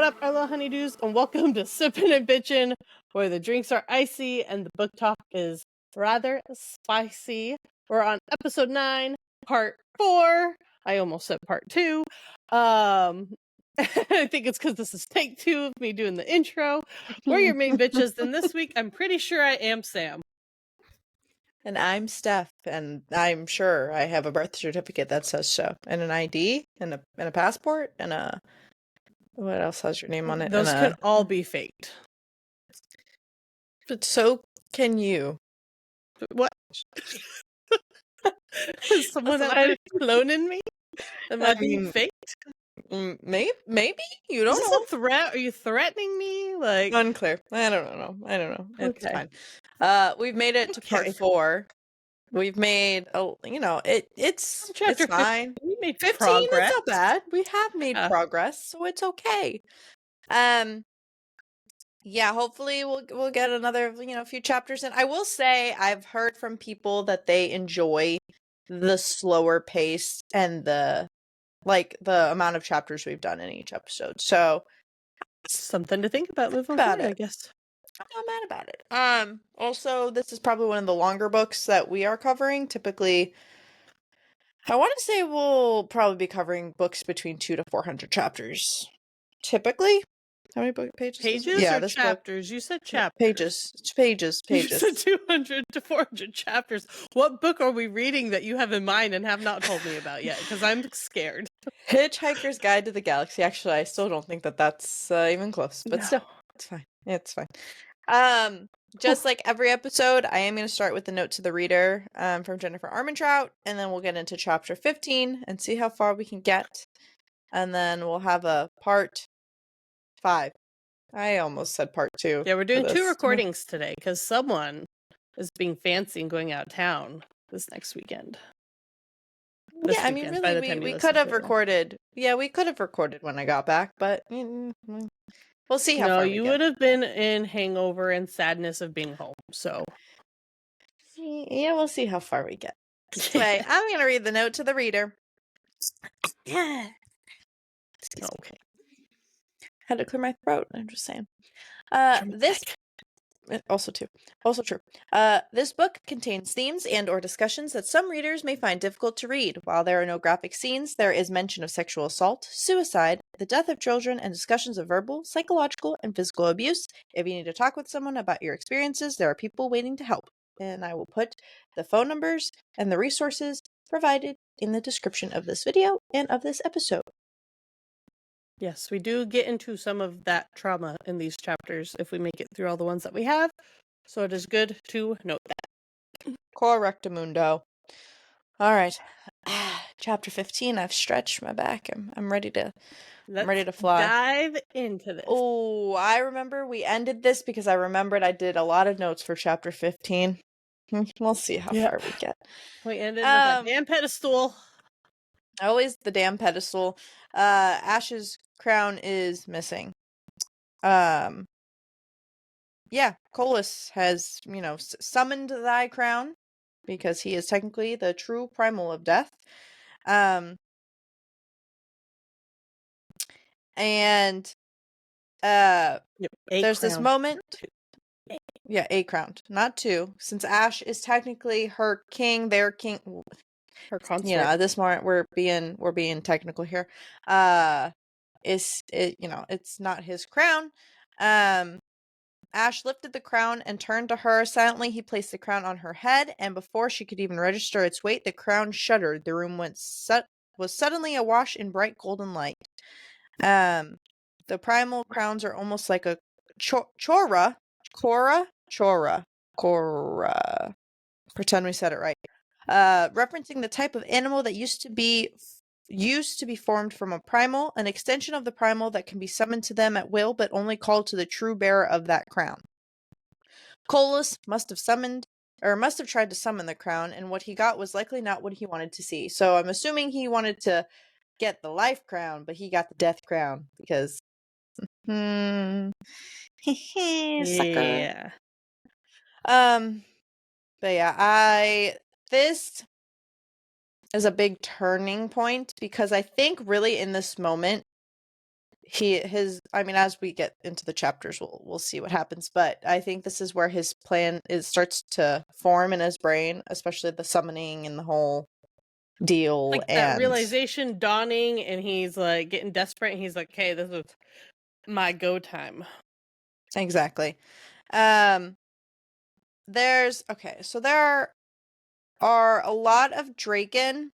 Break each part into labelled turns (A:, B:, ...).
A: up, our little honeydews, and welcome to Sippin' and Bitchin', where the drinks are icy and the book talk is rather spicy. We're on episode 9, part 4. I almost said part 2. I think it's because this is take 2 of me doing the intro. We're your main bitches, and this week I'm pretty sure I am Sam.
B: And I'm Steph, and I'm sure I have a birth certificate that says so, and an ID, and a passport, and a... What else has your name on it?
A: Those can all be faked.
B: But so can you.
A: What? Is someone out there cloning me? Am I being faked?
B: Maybe? You don't
A: Is this
B: know.
A: a threat? Are you threatening me? Like,
B: Unclear. I don't know. It's
A: Okay.
B: fine. We've made it to part
A: Okay.
B: 4. We've made, it's
A: Chapter 15.
B: fine.
A: We made
B: 15
A: progress.
B: is not bad. We have made progress, so it's okay. Yeah, hopefully we'll get another, few chapters in. I will say I've heard from people that they enjoy the slower pace and the amount of chapters we've done in each episode. So
A: Something to think about moving forward, I guess.
B: I'm not mad about it. Also, this is probably one of the longer books that we are covering. Typically, I want to say we'll probably be covering books between 200 to 400 chapters. Typically. How many pages?
A: Pages or chapters? You said chapters.
B: Pages. It's pages.
A: You said 200 to 400 chapters. What book are we reading that you have in mind and have not told me about yet? Because I'm scared.
B: Hitchhiker's Guide to the Galaxy. Actually, I still don't think that that's even close. But still, it's fine. It's fine. Just like every episode, I am going to start with the note to the reader from Jennifer Armentrout, and then we'll get into chapter 15 and see how far we can get. And then we'll have a part 5. I almost said part 2.
A: Yeah, we're doing 2 recordings today because someone is being fancy and going out of town this next weekend.
B: Yeah, I mean, really, we could have recorded. Yeah, we could have recorded when I got back, but we'll see how far we get.
A: No, you would have been in hangover and sadness of being home, so.
B: Yeah, we'll see how far we get. Anyway, I'm going to read the note to the reader. Yeah.
A: Okay.
B: Had to clear my throat, I'm just saying. Also true. This book contains themes and or discussions that some readers may find difficult to read. While there are no graphic scenes, there is mention of sexual assault, suicide, the death of children, and discussions of verbal, psychological, and physical abuse. If you need to talk with someone about your experiences, there are people waiting to help. And I will put the phone numbers and the resources provided in the description of this video and of this episode.
A: Yes, we do get into some of that trauma in these chapters if we make it through all the ones that we have. So it is good to note that.
B: Correctamundo. All right. Chapter 15. I've stretched my back. I'm ready to fly.
A: Dive into this.
B: Oh, I remember we ended this because I remembered I did a lot of notes for chapter 15. We'll see how far we get.
A: We ended with that damn pedestal.
B: Always the damn pedestal. Ash's crown is missing. Yeah, Colas has, summoned thy crown because he is technically the true primal of death. And there's this moment. Yeah, a crown, not 2, since Ash is technically her king, their king.
A: Her consort.
B: At this moment we're being technical here. It's not his crown. Ash lifted the crown and turned to her. Silently, he placed the crown on her head, and before she could even register its weight, the crown shuddered. The room was suddenly awash in bright golden light. The primal crowns are almost like a chora. Pretend we said it right. Referencing the type of animal that used to be formed from a primal, an extension of the primal that can be summoned to them at will, but only called to the true bearer of that crown. Colas must have tried to summon the crown, and what he got was likely not what he wanted to see. So I'm assuming he wanted to get the life crown, but he got the death crown because sucker.
A: Yeah.
B: But yeah, this is a big turning point because I think really in this moment as we get into the chapters, we'll see what happens. But I think this is where his plan starts to form in his brain, especially the summoning and the whole deal.
A: Like that realization dawning, and he's like getting desperate, and he's like, "Okay, this is my go time."
B: Exactly. So there are a lot of Draken,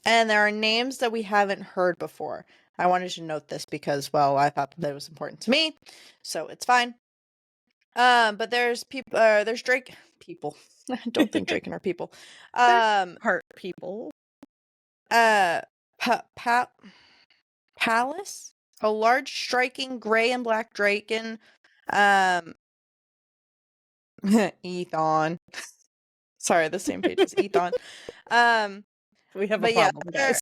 B: and there are names that we haven't heard before. I wanted to note this because, well, I thought that it was important to me, so it's fine. But there's people. There's Drake people. I don't think Draken are people.
A: Heart people.
B: Palace, a large, striking gray and black Draken. Ethon. Sorry, the same page as Ethon.
A: We have a
B: But yeah,
A: problem, guys.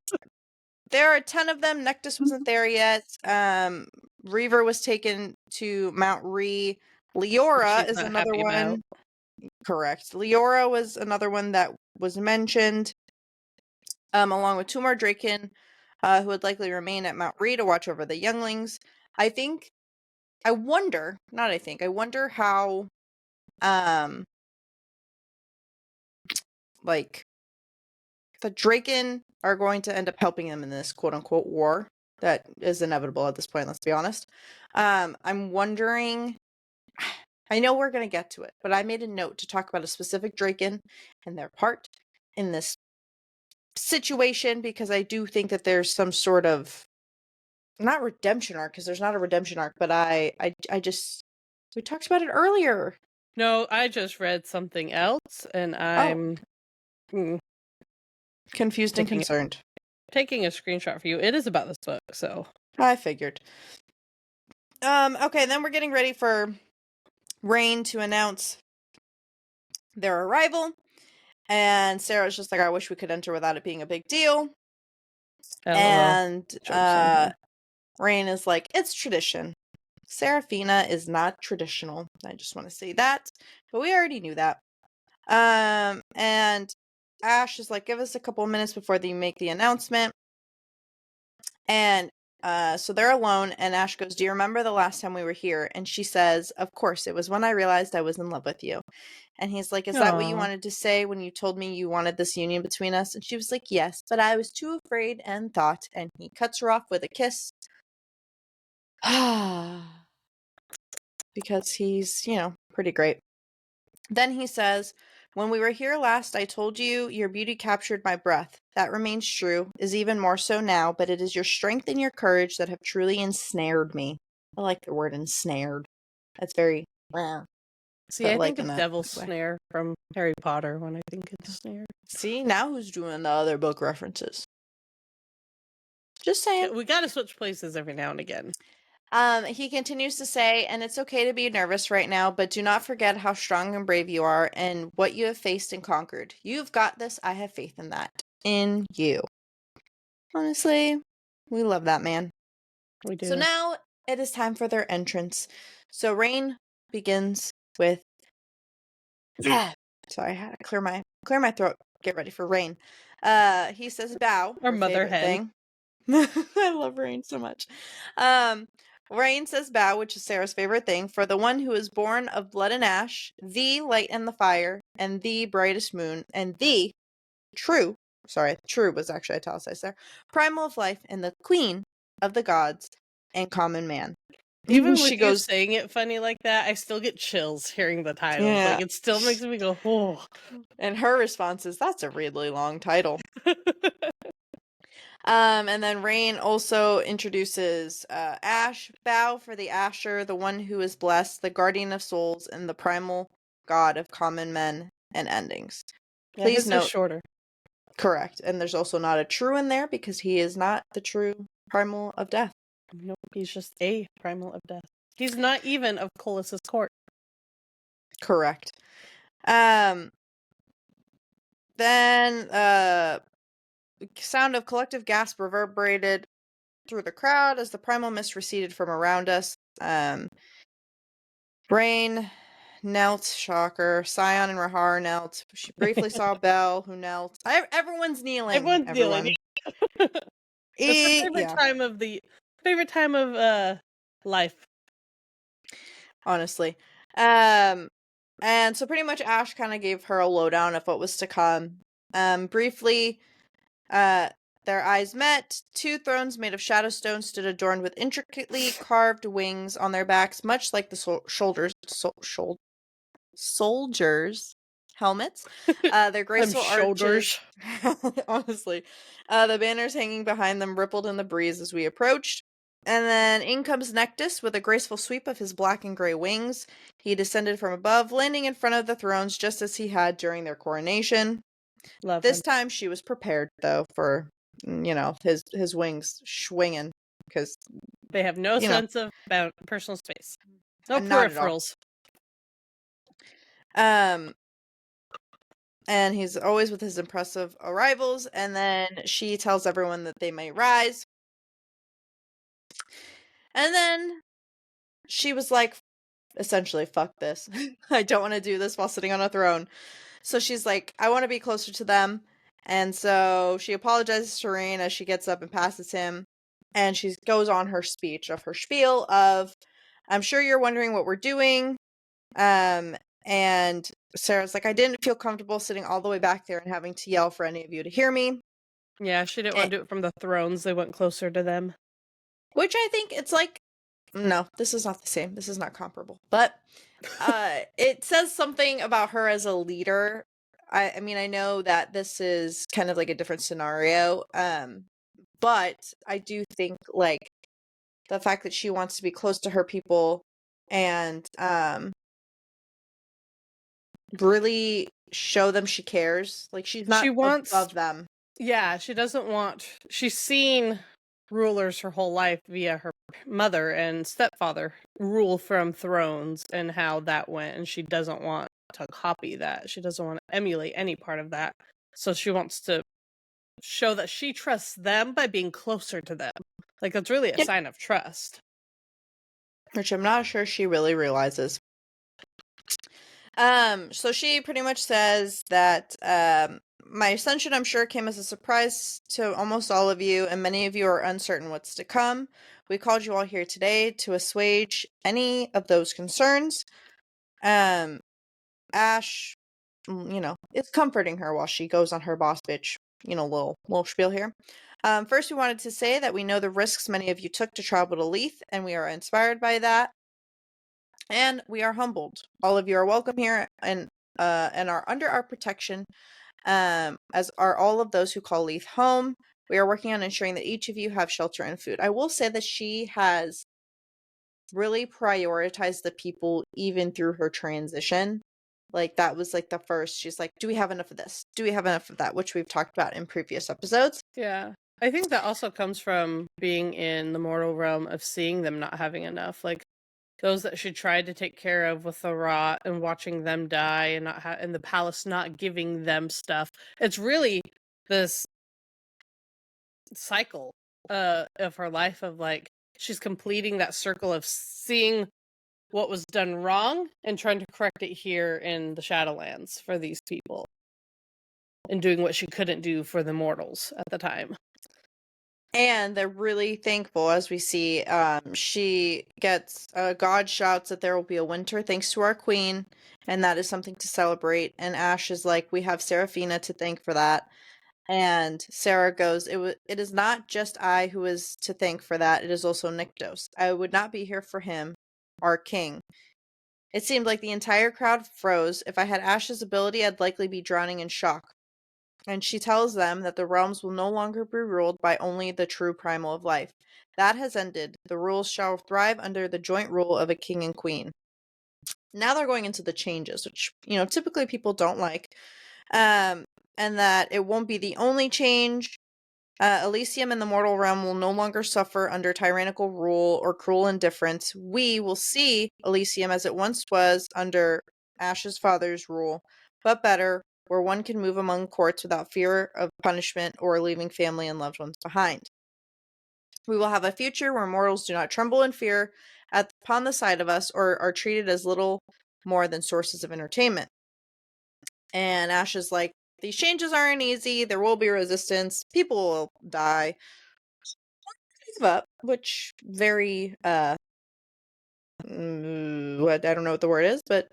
B: there are 10 of them. Nectus wasn't there yet. Reaver was taken to Mount Ree. Leora
A: She's
B: is
A: not
B: another
A: happy
B: one.
A: about.
B: Correct. Leora was another one that was mentioned, along with 2 more Draken, who would likely remain at Mount Ree to watch over the younglings. I wonder how, like, the Draken are going to end up helping them in this quote-unquote war that is inevitable at this point, let's be honest. I'm wondering, I know we're going to get to it, but I made a note to talk about a specific Draken and their part in this situation, because I do think that there's some sort of, not redemption arc, because there's not a redemption arc, but I just, we talked about it earlier.
A: No, I just read something else, and I'm
B: Confused and concerned.
A: Taking a screenshot for you. It is about this book, so
B: I figured. Okay, then we're getting ready for Rain to announce their arrival, and Sarah's just like, I wish we could enter without it being a big deal.
A: LOL.
B: And Rain is like, it's tradition. Seraphina is not traditional. I just want to say that, but we already knew that. And Ash is like, give us a couple of minutes before they make the announcement. And so they're alone, and Ash goes, do you remember the last time we were here? And she says, of course, it was when I realized I was in love with you. And he's like, is that what you wanted to say when you told me you wanted this union between us? And she was like, yes, but I was too afraid and thought. And he cuts her off with a kiss. Because he's, pretty great. Then he says, when we were here last, I told you your beauty captured my breath. That remains true, is even more so now, but it is your strength and your courage that have truly ensnared me. I like the word ensnared. That's very...
A: See, I think of Devil's Snare from Harry Potter when I think it's snare.
B: See, now who's doing the other book references? Just saying.
A: We gotta switch places every now and again.
B: He continues to say, and it's okay to be nervous right now, but do not forget how strong and brave you are and what you have faced and conquered. You've got this. I have faith in that. In you. Honestly, we love that man.
A: We do.
B: So now it is time for their entrance. So Rain begins with... Sorry, I had to clear my throat. Get ready for Rain. He says bow.
A: Our mother hen.
B: Thing. I love Rain so much. Rain says bow, which is Sarah's favorite thing, for the one who is born of blood and ash, the light and the fire, and the brightest moon, and the true was actually italicized there, primal of life, and the queen of the gods and common man.
A: Even with you saying it funny like that, I still get chills hearing the title. Yeah. Like, it still makes me go, oh.
B: And her response is, that's a really long title. And then Rain also introduces Ash, bow for the Asher, the one who is blessed, the guardian of souls, and the primal god of common men and endings. Please note,
A: shorter.
B: Correct. And there's also not a true in there because he is not the true primal of death.
A: Nope, he's just a primal of death. He's not even of Colus's court.
B: Correct. Then sound of collective gasp reverberated through the crowd as the primal mist receded from around us. Rain knelt, shocker. Scion and Rahar knelt. She briefly saw Belle, who knelt. Everyone's kneeling.
A: Everyone's kneeling. That's the favorite time of the Favorite time of life.
B: honestly. And so pretty much Ash kind of gave her a lowdown of what was to come. Briefly, their eyes met. 2 thrones made of shadow stone stood adorned with intricately carved wings on their backs, much like the soldiers' helmets. Their graceful
A: shoulders.
B: arches, honestly, the banners hanging behind them rippled in the breeze as we approached. And then in comes Nectus with a graceful sweep of his black and gray wings. He descended from above, landing in front of the thrones just as he had during their coronation.
A: Love
B: This
A: him.
B: time she was prepared, though, for, his wings swinging, because,
A: They have no
B: you know,
A: sense of personal space. No
B: not at all.
A: peripherals.
B: Um, and he's always with his impressive arrivals, and then she tells everyone that they may rise. And then she was like, essentially, fuck this. I don't want to do this while sitting on a throne. So she's like, I want to be closer to them. And so she apologizes to Rain as she gets up and passes him. And she goes on her speech of her spiel of, I'm sure you're wondering what we're doing. And Sarah's like, I didn't feel comfortable sitting all the way back there and having to yell for any of you to hear me.
A: Yeah, she didn't want to do it from the thrones. They went closer to them.
B: Which I think it's like, no, this is not the same. This is not comparable. But it says something about her as a leader. I mean, I know that this is kind of like a different scenario. But I do think like the fact that she wants to be close to her people and really show them she cares. Like she's not
A: She wants
B: above them.
A: Yeah, she doesn't want. She's seen rulers her whole life via her mother and stepfather rule from thrones and how that went, and she doesn't want to copy that. She doesn't want to emulate any part of that. So she wants to show that she trusts them by being closer to them. Like, that's really a
B: Yep.
A: sign of trust.
B: Which I'm not sure she really realizes. So she pretty much says that my ascension, I'm sure, came as a surprise to almost all of you, and many of you are uncertain what's to come. We called you all here today to assuage any of those concerns. Ash, is comforting her while she goes on her boss bitch, little spiel here. First, we wanted to say that we know the risks many of you took to travel to Leith, and we are inspired by that. And we are humbled. All of you are welcome here and are under our protection, as are all of those who call Leith home. We are working on ensuring that each of you have shelter and food. I will say that she has really prioritized the people even through her transition. Like that was like the first, she's like, do we have enough of this? Do we have enough of that? Which we've talked about in previous episodes.
A: Yeah. I think that also comes from being in the mortal realm of seeing them not having enough. Like, those that she tried to take care of with the rot and watching them die and not and the palace not giving them stuff. It's really this cycle of her life of like she's completing that circle of seeing what was done wrong and trying to correct it here in the Shadowlands for these people and doing what she couldn't do for the mortals at the time.
B: And they're really thankful as we see she gets God shouts that there will be a winter thanks to our queen, and that is something to celebrate. And Ash is like, we have Seraphina to thank for that. And Sarah goes, it is not just I who is to thank for that, it is also Nyktos. I would not be here for him, our king. It seemed like the entire crowd froze. If I had Ash's ability, I'd likely be drowning in shock. And she tells them that the realms will no longer be ruled by only the true primal of life. That has ended. The rules shall thrive under the joint rule of a king and queen. Now they're going into the changes, which, typically people don't like. And that it won't be the only change. Elysium and the mortal realm will no longer suffer under tyrannical rule or cruel indifference. We will see Elysium as it once was under Ash's father's rule, but better, where one can move among courts without fear of punishment or leaving family and loved ones behind. We will have a future where mortals do not tremble in fear upon the sight of us or are treated as little more than sources of entertainment. And Ash is like, these changes aren't easy. There will be resistance. People will die. give up, which very what I don't know what the word is, but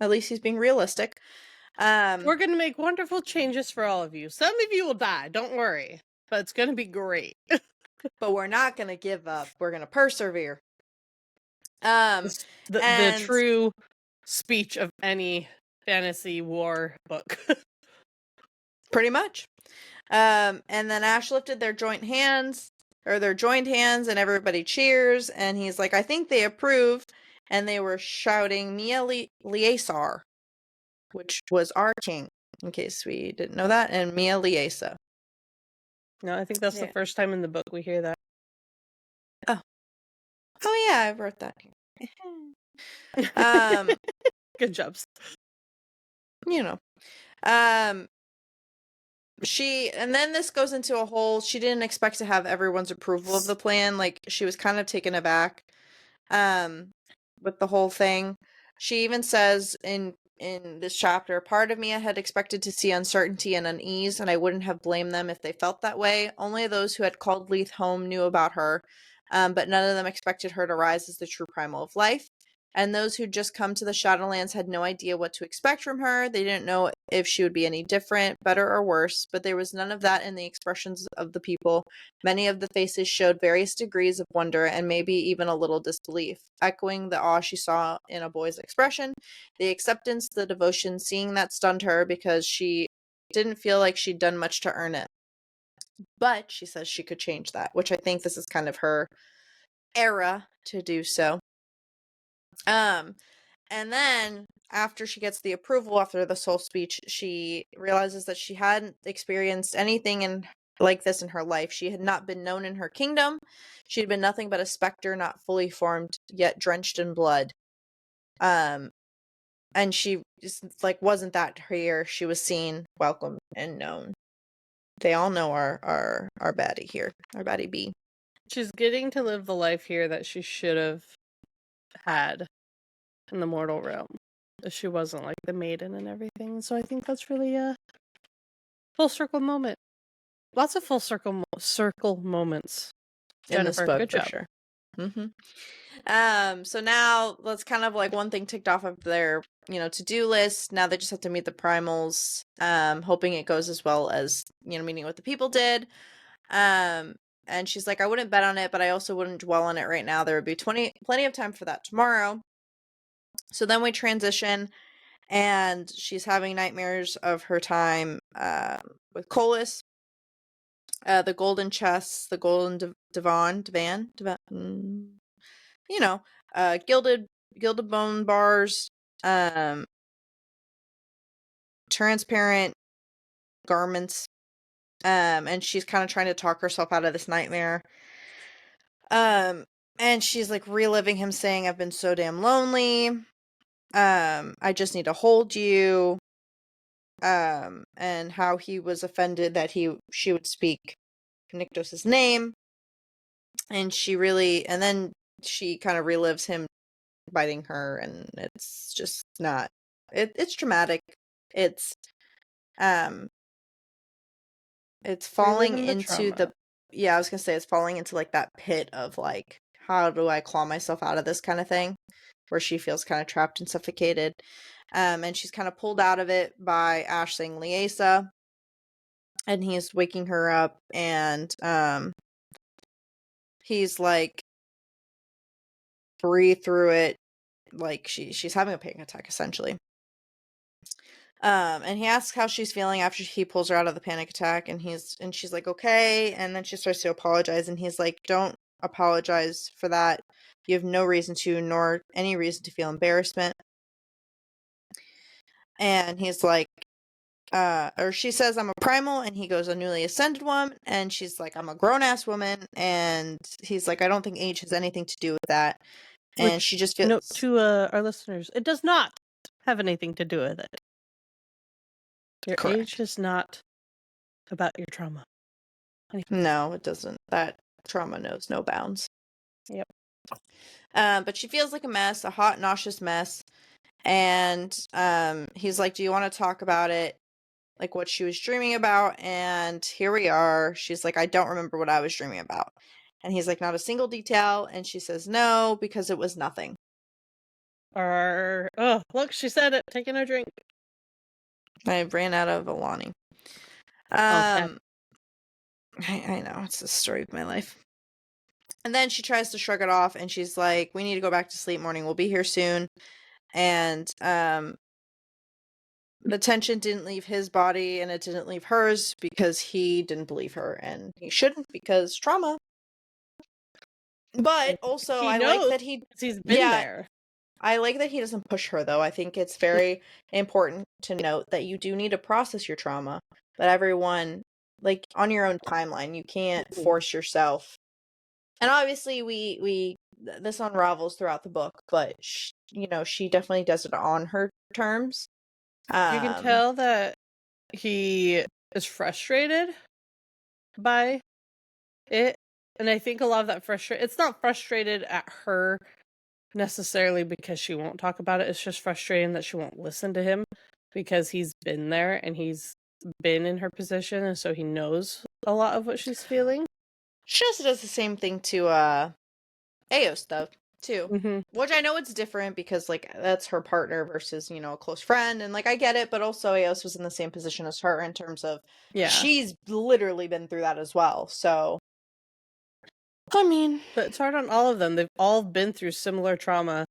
B: at least he's being realistic.
A: We're going to make wonderful changes for all of you. Some of you will die, don't worry, but it's going to be great.
B: But we're not going to give up. We're going to persevere.
A: The
B: And
A: true speech of any fantasy war book.
B: pretty much. And then Ash lifted their joint hands, and everybody cheers. And he's like, I think they approve. And they were shouting Mia Liesar, which was our king, in case we didn't know that, and Mia Liesa.
A: No, I think that's the first time in the book we hear that.
B: Oh yeah, I wrote that here.
A: Good jobs.
B: And then this goes into a whole, she didn't expect to have everyone's approval of the plan. Like, she was kind of taken aback with the whole thing. She even says in this chapter, part of me I had expected to see uncertainty and unease, and I wouldn't have blamed them if they felt that way. Only those who had called Leith home knew about her, but none of them expected her to rise as the true primal of life. And those who'd just come to the Shadowlands had no idea what to expect from her. They didn't know if she would be any different, better, or worse, but there was none of that in the expressions of the people. Many of the faces showed various degrees of wonder and maybe even a little disbelief, echoing the awe she saw in a boy's expression, the acceptance, the devotion, seeing that stunned her because she didn't feel like she'd done much to earn it. But she says she could change that, which I think this is kind of her era to do so. And then after she gets the approval after the soul speech, she realizes that she hadn't experienced anything like this in her life. She had not been known in her kingdom. She had been nothing but a specter, not fully formed, yet drenched in blood. And she just wasn't that here. She was seen, welcomed, and known. They all know our baddie here, our baddie B.
A: She's getting to live the life here that she should have had in the mortal realm. If she wasn't like the maiden and everything. So I think that's really a full circle moment. Lots of full circle moments.
B: In this
A: Jennifer,
B: book,
A: good
B: for
A: job.
B: sure. So now that's kind of one thing ticked off of their to-do list. Now they just have to meet the primals, hoping it goes as well as meeting what the people did. And she's like, I wouldn't bet on it, but I also wouldn't dwell on it right now. There would be plenty of time for that tomorrow. So then we transition, and she's having nightmares of her time with Colas, the golden chest, the golden divan, gilded bone bars, transparent garments, and she's kind of trying to talk herself out of this nightmare. And she's reliving him saying, I've been so damn lonely. I just need to hold you. And how he was offended that she would speak Nyktos' name. And then she kind of relives him biting her, and it's just not, it's traumatic. It's falling into I was gonna say it's falling into that pit of how do I claw myself out of this kind of thing, where she feels kind of trapped and suffocated. And she's kind of pulled out of it by Ash saying Liesa, and he's waking her up, and he's breathe through it, she's having a panic attack essentially. And he asks how she's feeling after he pulls her out of the panic attack, and she's like, okay. And then she starts to apologize, and he's like, don't apologize for that. You have no reason to, nor any reason to feel embarrassment. And he's like, or she says, I'm a primal, and he goes, a newly ascended one, and she's like, I'm a grown-ass woman, and he's like, I don't think age has anything to do with that. And she just feels...
A: Note to our listeners, it does not have anything to do with it. Your
B: Correct.
A: age is not about your trauma.
B: No, it doesn't. That trauma knows no bounds.
A: Yep.
B: But she feels like a mess, a hot, nauseous mess. And he's like, do you want to talk about it? What she was dreaming about? And here we are. She's like, I don't remember what I was dreaming about. And he's like, not a single detail. And she says, no, because it was nothing.
A: Oh, look, she said it. Taking a drink.
B: I ran out of Alani.
A: Okay.
B: I know, it's the story of my life. And then she tries to shrug it off, and she's like, we need to go back to sleep. Morning will be here soon. And the tension didn't leave his body, and it didn't leave hers because he didn't believe her, and he shouldn't because trauma. But also,
A: He
B: I
A: knows
B: like that he,
A: he's been there.
B: I like that he doesn't push her, though. I think it's very important to note that you do need to process your trauma, but everyone, like, on your own timeline, you can't force yourself. And obviously, this unravels throughout the book, but she definitely does it on her terms.
A: You can tell that he is frustrated by it, and I think a lot of that it's not frustrated at her necessarily because she won't talk about it. It's just frustrating that she won't listen to him because he's been there and he's been in her position, and so he knows a lot of what she's feeling.
B: She also does the same thing to Eos, though, too.
A: Mm-hmm.
B: Which I know it's different because, like, that's her partner versus, a close friend, and, like, I get it, but also Eos was in the same position as her in terms of she's literally been through that as well, so. I mean.
A: But it's hard on all of them. They've all been through similar trauma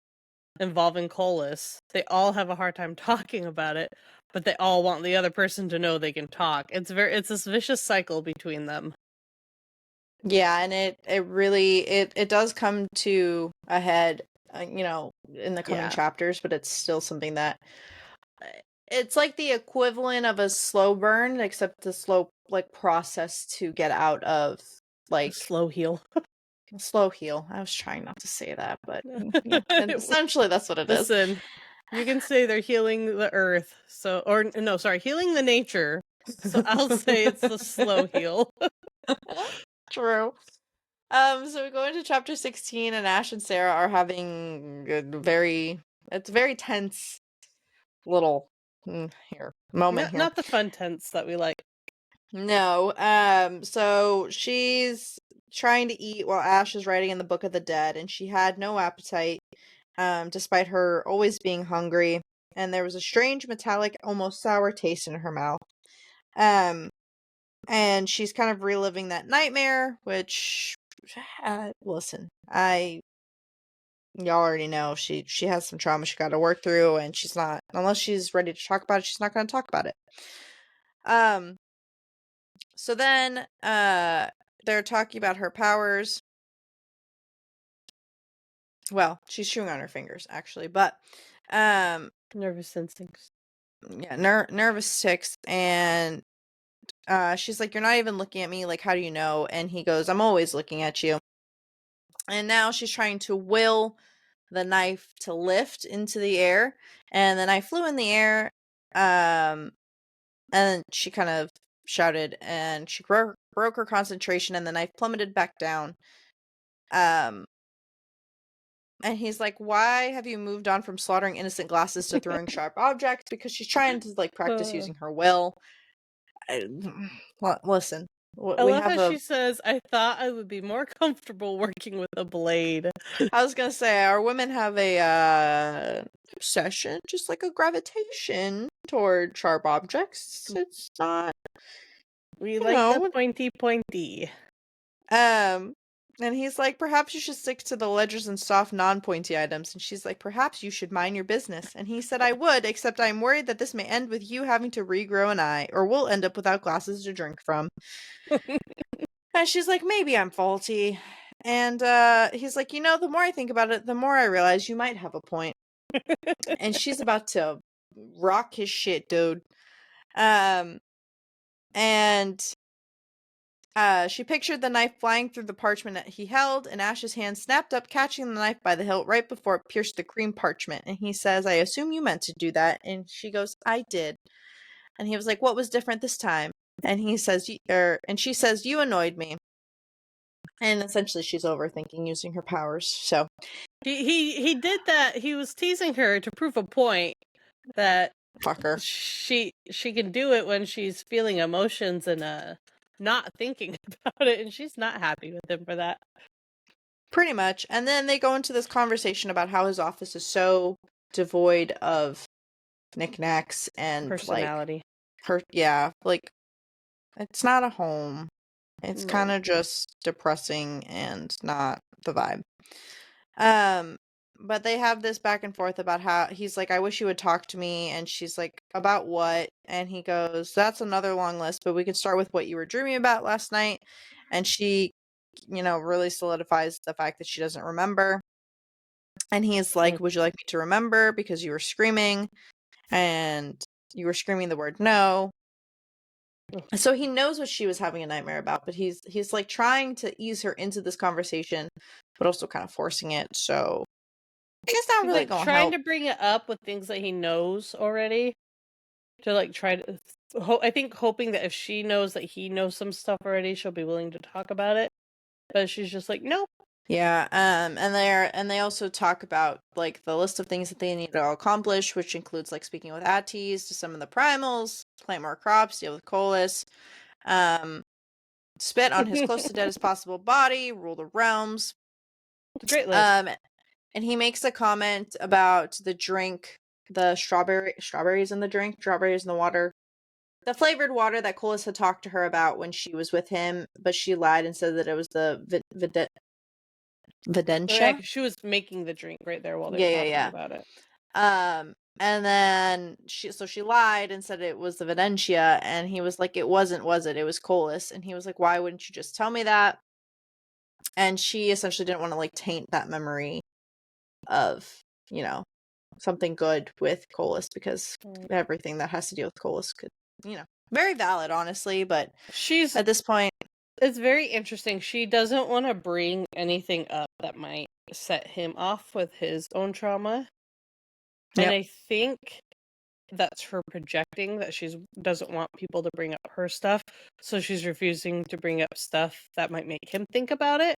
A: involving Colas. They all have a hard time talking about it, but they all want the other person to know they can talk. It's this vicious cycle between them.
B: Yeah, and it really it does come to a head, in the coming chapters, but it's still something that it's like the equivalent of a slow burn, except the slow process to get out of
A: Slow heal.
B: Slow heal. I was trying not to say that, but yeah, and essentially that's what it is.
A: Listen, you can say they're healing the earth, healing the nature. So I'll say it's the slow heal.
B: True. So we go into chapter 16, and Ash and Sarah are having it's a very tense little moment here.
A: Not the fun tense that we like.
B: No. So she's trying to eat while Ash is writing in the Book of the Dead, and she had no appetite, despite her always being hungry, and there was a strange metallic, almost sour taste in her mouth. And she's kind of reliving that nightmare, which, listen, y'all already know she has some trauma she got to work through, and she's not, unless she's ready to talk about it, she's not going to talk about it. So then, they're talking about her powers. Well, she's chewing on her fingers, actually, but,
A: nervous instincts.
B: Yeah, nervous tics, and, she's like, you're not even looking at me, like, how do you know? And he goes, I'm always looking at you. And now she's trying to will the knife to lift into the air, and the knife flew in the air, and then she kind of shouted, and she broke her concentration, and the knife plummeted back down. And he's like, why have you moved on from slaughtering innocent glasses to throwing sharp objects? Because she's trying to, practice using her will. Listen.
A: I love how she says, I thought I would be more comfortable working with a blade.
B: I was gonna say, our women have a obsession, just like a gravitation toward sharp objects. It's not.
A: We like the pointy.
B: And he's like, perhaps you should stick to the ledgers and soft, non-pointy items. And she's like, perhaps you should mind your business. And he said, I would, except I'm worried that this may end with you having to regrow an eye, or we'll end up without glasses to drink from. And she's like, maybe I'm faulty. And he's like, the more I think about it, the more I realize you might have a point. And she's about to rock his shit, dude. And she pictured the knife flying through the parchment that he held, and Ash's hand snapped up, catching the knife by the hilt right before it pierced the cream parchment. And he says, I assume you meant to do that. And she goes, I did. And he was like, what was different this time? And he says, and she says, you annoyed me. And essentially she's overthinking using her powers. So
A: he did that. He was teasing her to prove a point that
B: fucker.
A: She can do it when she's feeling emotions in a not thinking about it, and she's not happy with him for that.
B: Pretty much. And then they go into this conversation about how his office is so devoid of knickknacks and
A: Personality.
B: like it's not a home. It's
A: No.
B: kind of just depressing and not the vibe. But they have this back and forth about how he's like, I wish you would talk to me. And she's like, about what? And he goes, that's another long list, but we can start with what you were dreaming about last night. And she, really solidifies the fact that she doesn't remember. And he's like, would you like me to remember? Because you were screaming and you were screaming the word no. So he knows what she was having a nightmare about, but he's like trying to ease her into this conversation, but also kind of forcing it. So it's not
A: He's
B: really
A: like
B: gonna
A: trying
B: help.
A: to bring it up with things that he knows already. To like try to, I think hoping that if she knows that he knows some stuff already, she'll be willing to talk about it. But she's just like, nope.
B: Yeah, and they also talk about like the list of things that they need to accomplish, which includes like speaking with Attis to summon the primals, plant more crops, deal with Colas, spit on his close to dead as possible body, rule the realms.
A: It's a great list.
B: And he makes a comment about the drink, the strawberries in the drink, strawberries in the water. The flavored water that Colas had talked to her about when she was with him, but she lied and said that it was the Videntia.
A: Oh, yeah, 'cause she was making the drink right there while they were talking about it.
B: And then she lied and said it was the Videntia, and he was like, it wasn't, was it? It was Colas. And he was like, why wouldn't you just tell me that? And she essentially didn't want to like taint that memory of, something good with Colas, because everything that has to do with Colas could, very valid, honestly, but
A: she's
B: at this point,
A: it's very interesting. She doesn't want to bring anything up that might set him off with his own trauma.
B: Yep.
A: And I think that's her projecting that she doesn't want people to bring up her stuff. So she's refusing to bring up stuff that might make him think about it.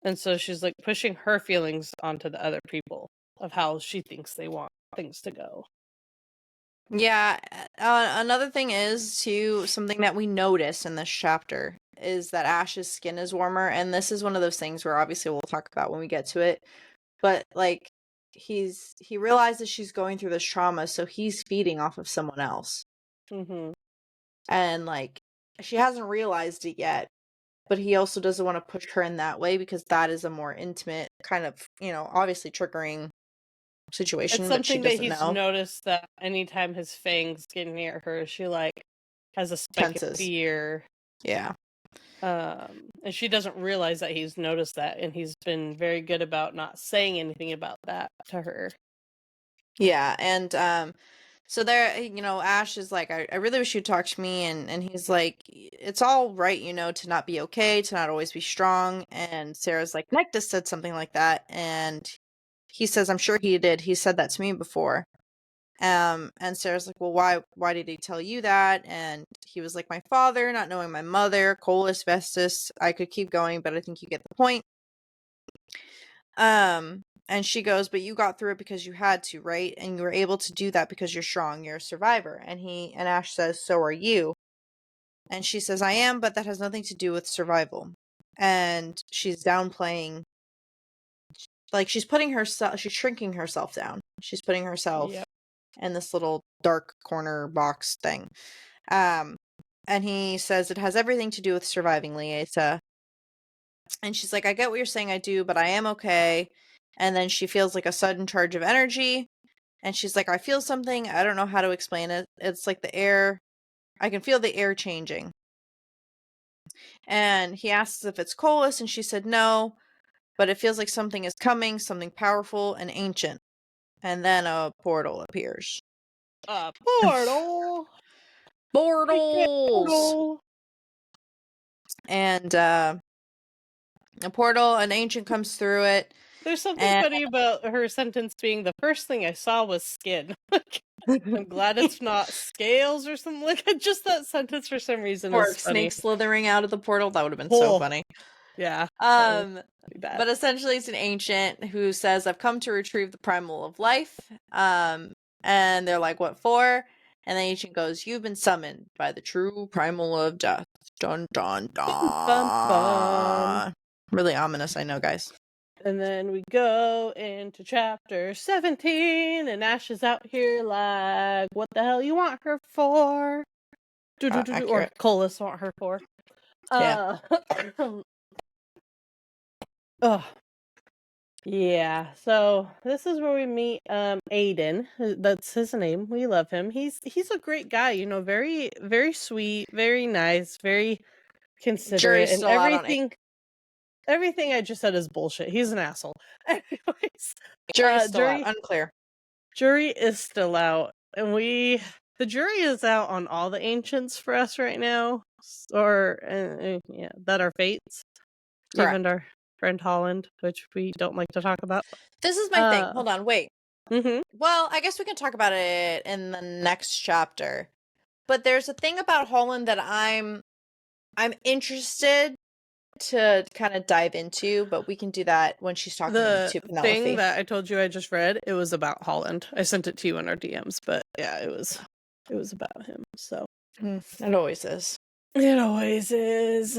A: And so she's like pushing her feelings onto the other people of how she thinks they want things to go.
B: Yeah, another thing is too, something that we notice in this chapter is that Ash's skin is warmer, and this is one of those things where obviously we'll talk about when we get to it, but like he realizes she's going through this trauma, so he's feeding off of someone else. And like she hasn't realized it yet, but he also doesn't want to push her in that way because that is a more intimate kind of, obviously triggering situation.
A: It's
B: But she
A: something that
B: doesn't
A: he's
B: know.
A: noticed that anytime his fangs get near her, she like has a spike of
B: Tenses.
A: fear.
B: Yeah.
A: And she doesn't realize that he's noticed that, and he's been very good about not saying anything about that to her.
B: Yeah, and so there, Ash is like, I really wish you'd talk to me, and he's like, it's all right, to not be okay, to not always be strong. And Sarah's like, Nectus said something like that, and he says, I'm sure he did. He said that to me before. And Sarah's like, well, why did he tell you that? And he was like, my father, not knowing my mother, Colas, Vestus. I could keep going, but I think you get the point. And she goes, but you got through it because you had to, right? And you were able to do that because you're strong. You're a survivor. And Ash says, so are you. And she says, I am, but that has nothing to do with survival. And she's downplaying, like she's shrinking herself down. She's putting herself in this little dark corner box thing. And he says, it has everything to do with surviving, Lieta. And she's like, I get what you're saying, I do, but I am okay. And then she feels like a sudden charge of energy. And she's like, I feel something. I don't know how to explain it. It's like the air. I can feel the air changing. And he asks if it's Colas, and she said no. But it feels like something is coming, something powerful and ancient. And then a portal appears.
A: A portal!
B: Portals! And a portal, an ancient comes through it.
A: There's something funny about her sentence being the first thing I saw was skin. I'm glad it's not scales or something like that. Just that sentence for some reason
B: or
A: is funny.
B: snake slithering out of the portal. That would have been so funny.
A: Yeah.
B: But essentially it's an ancient who says, I've come to retrieve the primal of life. And they're like, what for? And the ancient goes, you've been summoned by the true primal of death Dun dun
A: Bum, bum.
B: dun. Really ominous, I know, guys.
A: And then we go into chapter 17, and Ash is out here like, what the hell you want her for? Or
B: Accurate.
A: Colas want her for.
B: Yeah.
A: Oh. Yeah, so this is where we meet Aiden. That's his name. We love him. He's a great guy, you know, very very sweet, very nice, very considerate,
B: Jury's
A: and
B: still out on Aiden.
A: everything I just said is bullshit. He's an asshole. Anyways,
B: Jury's still out. Unclear.
A: jury is still out, and the jury is out on all the ancients for us right now, or yeah, that are fates.
B: Correct.
A: Even our friend Holland, which we don't like to talk about.
B: This is my thing. Hold on, wait.
A: Mm-hmm.
B: Well, I guess we can talk about it in the next chapter. But there's a thing about Holland that I'm interested to kind of dive into, but we can do that when she's talking to Penelope.
A: The thing that I told you I just read, it was about Holland. I sent it to you in our DMs, but yeah, it was about him. So
B: it always is.
A: It always is.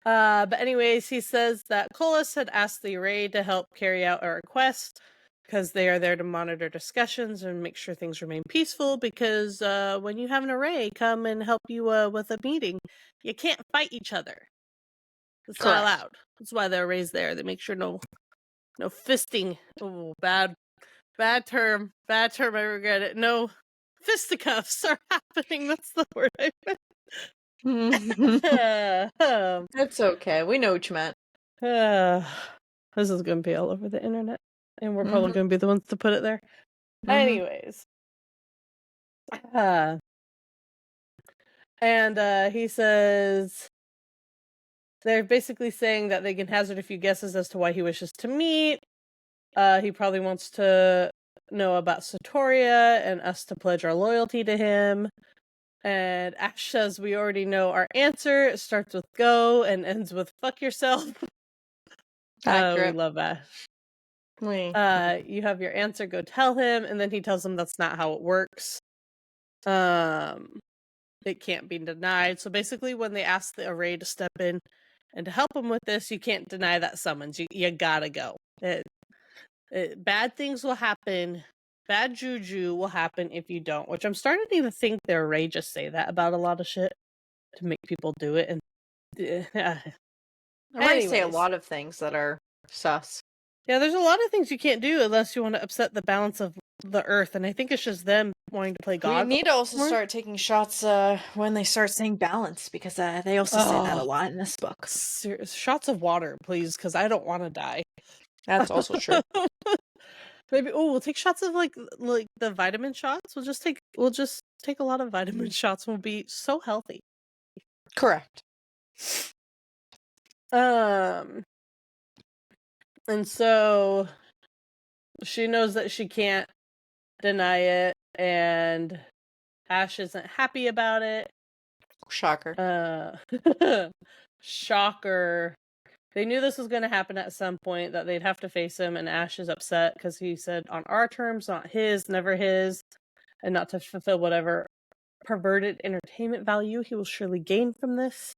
A: But anyways, he says that Colas had asked the array to help carry out a request because they are there to monitor discussions and make sure things remain peaceful, because when you have an array come and help you with a meeting, you can't fight each other. It's not allowed. That's why the array's there. They make sure no fisting. Oh, bad term. Bad term, I regret it. No fisticuffs are happening. That's the word I meant.
B: It's okay. We know what you meant.
A: This is going to be all over the internet, and we're probably going to be the ones to put it there. Anyways. And he says they're basically saying that they can hazard a few guesses as to why he wishes to meet. He probably wants to know about Satoria and us to pledge our loyalty to him. And Ash says we already know our answer. It starts with go and ends with fuck yourself. We love Ash. You have your answer, go tell him. And then he tells him that's not how it works. It can't be denied. So basically when they ask the array to step in and to help them with this, you can't deny that summons. You gotta go. Bad things will happen. Bad juju will happen if you don't, which I'm starting to even think the array just say that about a lot of shit to make people do it. And
B: Arrays say a lot of things that are sus.
A: Yeah, there's a lot of things you can't do unless you want to upset the balance of the earth, and I think it's just them wanting to play God.
B: We need to also start taking shots when they start saying balance, because they also say that a lot in this book.
A: Shots of water, please, because I don't want to die.
B: That's also true.
A: Maybe we'll take shots of like the vitamin shots. We'll just take a lot of vitamin shots. We'll be so healthy.
B: Correct.
A: And so she knows that she can't deny it, and Ash isn't happy about it.
B: Shocker.
A: Shocker. They knew this was going to happen at some point, that they'd have to face him, and Ash is upset because he said on our terms, not his, never his, and not to fulfill whatever perverted entertainment value he will surely gain from this.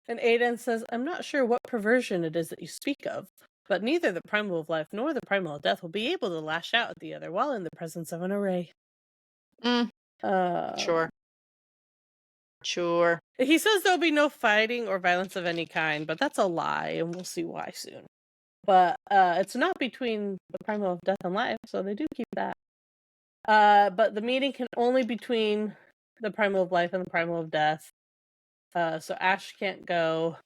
A: And Aiden says, I'm not sure what perversion it is that you speak of, but neither the primal of life nor the primal of death will be able to lash out at the other while in the presence of an array.
B: Sure.
A: He says there'll be no fighting or violence of any kind, but that's a lie, and we'll see why soon. But it's not between the primal of death and life, so they do keep that. But the meeting can only be between the primal of life and the primal of death. So Ash can't go.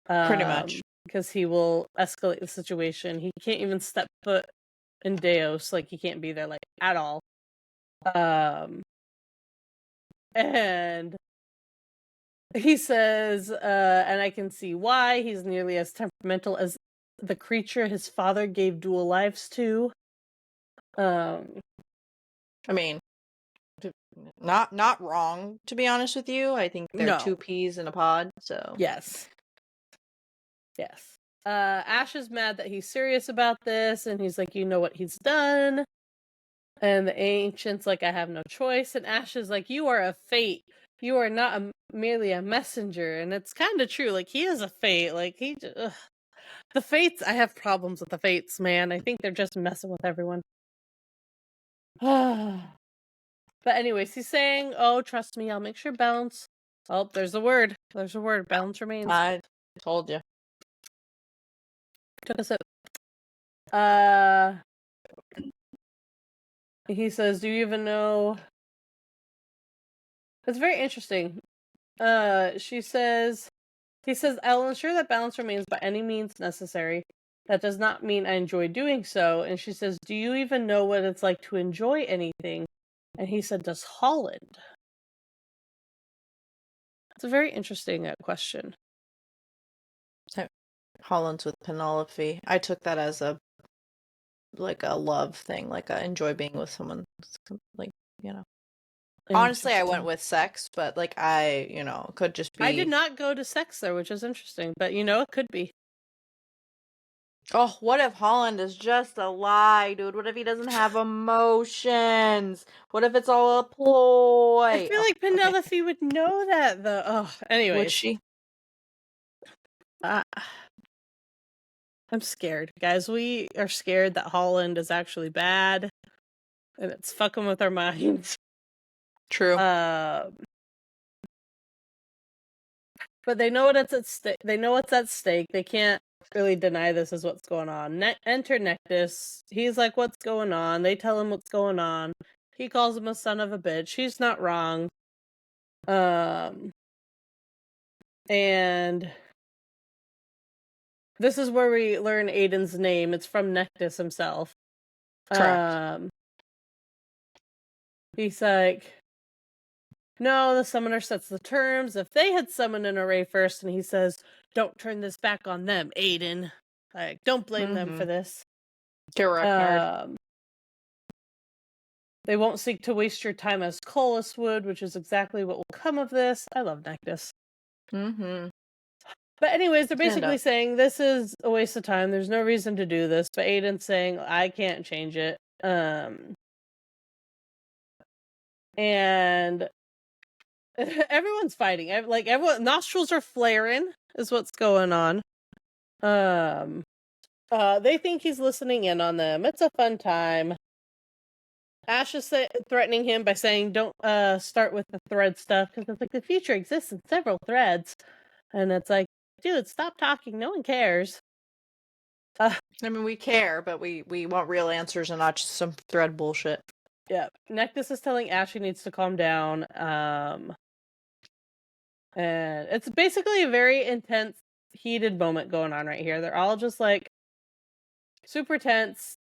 B: Pretty much.
A: Because he will escalate the situation. He can't even step foot in Deos. Like, he can't be there, like, at all. And he says, and I can see why, he's nearly as temperamental as the creature his father gave dual lives to.
B: I mean, not wrong, to be honest with you. I think they're two peas in a pod, so.
A: Yes. Ash is mad that he's serious about this, and he's like, you know what he's done. And the ancient's like, I have no choice. And Ash is like, you are a fate. You are not merely a messenger. And it's kind of true. Like, he is a fate. Like, the fates, I have problems with the fates, man. I think they're just messing with everyone. But anyways, he's saying, oh, trust me, I'll make sure balance. Oh, there's a word. There's a word. Balance remains.
B: I told you.
A: Took a sip. He says, do you even know? It's very interesting. He says, I'll ensure that balance remains by any means necessary. That does not mean I enjoy doing so. And she says, do you even know what it's like to enjoy anything? And he said, does Holland? It's a very interesting question.
B: Holland's with Penelope. I took that as a love thing, like I enjoy being with someone, like, you know. Honestly, I went with sex, but like could just be.
A: I did not go to sex there, which is interesting, but it could be.
B: Oh, what if Holland is just a lie, dude? What if he doesn't have emotions? What if it's all a ploy?
A: I feel like Penelope would know that, though. Oh, anyways.
B: Would she?
A: I'm scared, guys. We are scared that Holland is actually bad, and it's fucking with our minds.
B: True.
A: But they know what's at stake. They know what's at stake. They can't really deny this is what's going on. Enter Nectus. He's like, what's going on? They tell him what's going on. He calls him a son of a bitch. He's not wrong. And this is where we learn Aiden's name. It's from Nectus himself.
B: Correct.
A: He's like, no, the summoner sets the terms. If they had summoned an array first, and he says, don't turn this back on them, Aiden. Like, don't blame them for this.
B: Correct, nerd.
A: They won't seek to waste your time as Colus would, which is exactly what will come of this. I love Nectus. But anyways, they're basically saying this is a waste of time. There's no reason to do this. But Aiden's saying, I can't change it. And everyone's fighting. Like, everyone, nostrils are flaring is what's going on. They think he's listening in on them. It's a fun time. Ash is threatening him by saying, don't start with the thread stuff, because it's like the future exists in several threads. And it's like, dude, stop talking. No one cares.
B: I mean, we care, but we want real answers and not just some thread bullshit.
A: Yeah. Nectus is telling Ash he needs to calm down. And it's basically a very intense, heated moment going on right here. They're all just like super tense,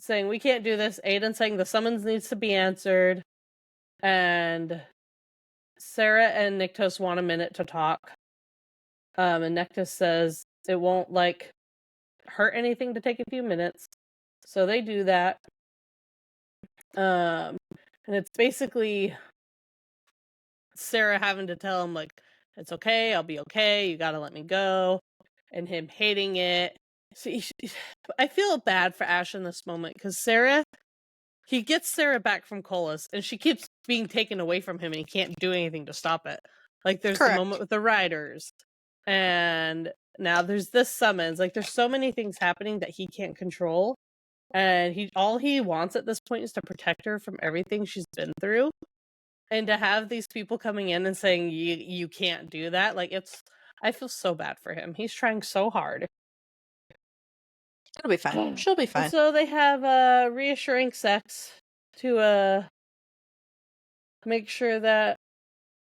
A: saying we can't do this. Aiden saying the summons needs to be answered. And Sarah and Nyctos want a minute to talk. And Nyctos says it won't hurt anything to take a few minutes. So they do that. And it's basically Sarah having to tell him, like, it's okay, I'll be okay, you gotta let me go. And him hating it. So I feel bad for Ash in this moment, because he gets Sarah back from Colus, and she keeps being taken away from him, and he can't do anything to stop it. Like, there's the moment with the riders, and now there's this summons. Like, there's so many things happening that he can't control, and all he wants at this point is to protect her from everything she's been through. And to have these people coming in and saying, you can't do that, like, I feel so bad for him. He's trying so hard.
B: It'll be fine. She'll be fine.
A: And so they have reassuring sex to make sure that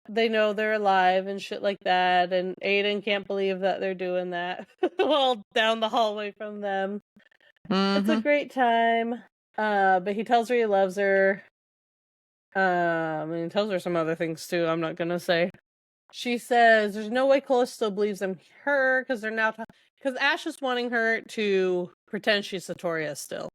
A: they know they're alive and shit like that. And Aiden can't believe that they're doing that while down the hallway from them. It's a great time. But he tells her he loves her. And he tells her some other things too, I'm not gonna say. She says there's no way Cole still believes in her, because they're now because Ash is wanting her to pretend she's Satoria still.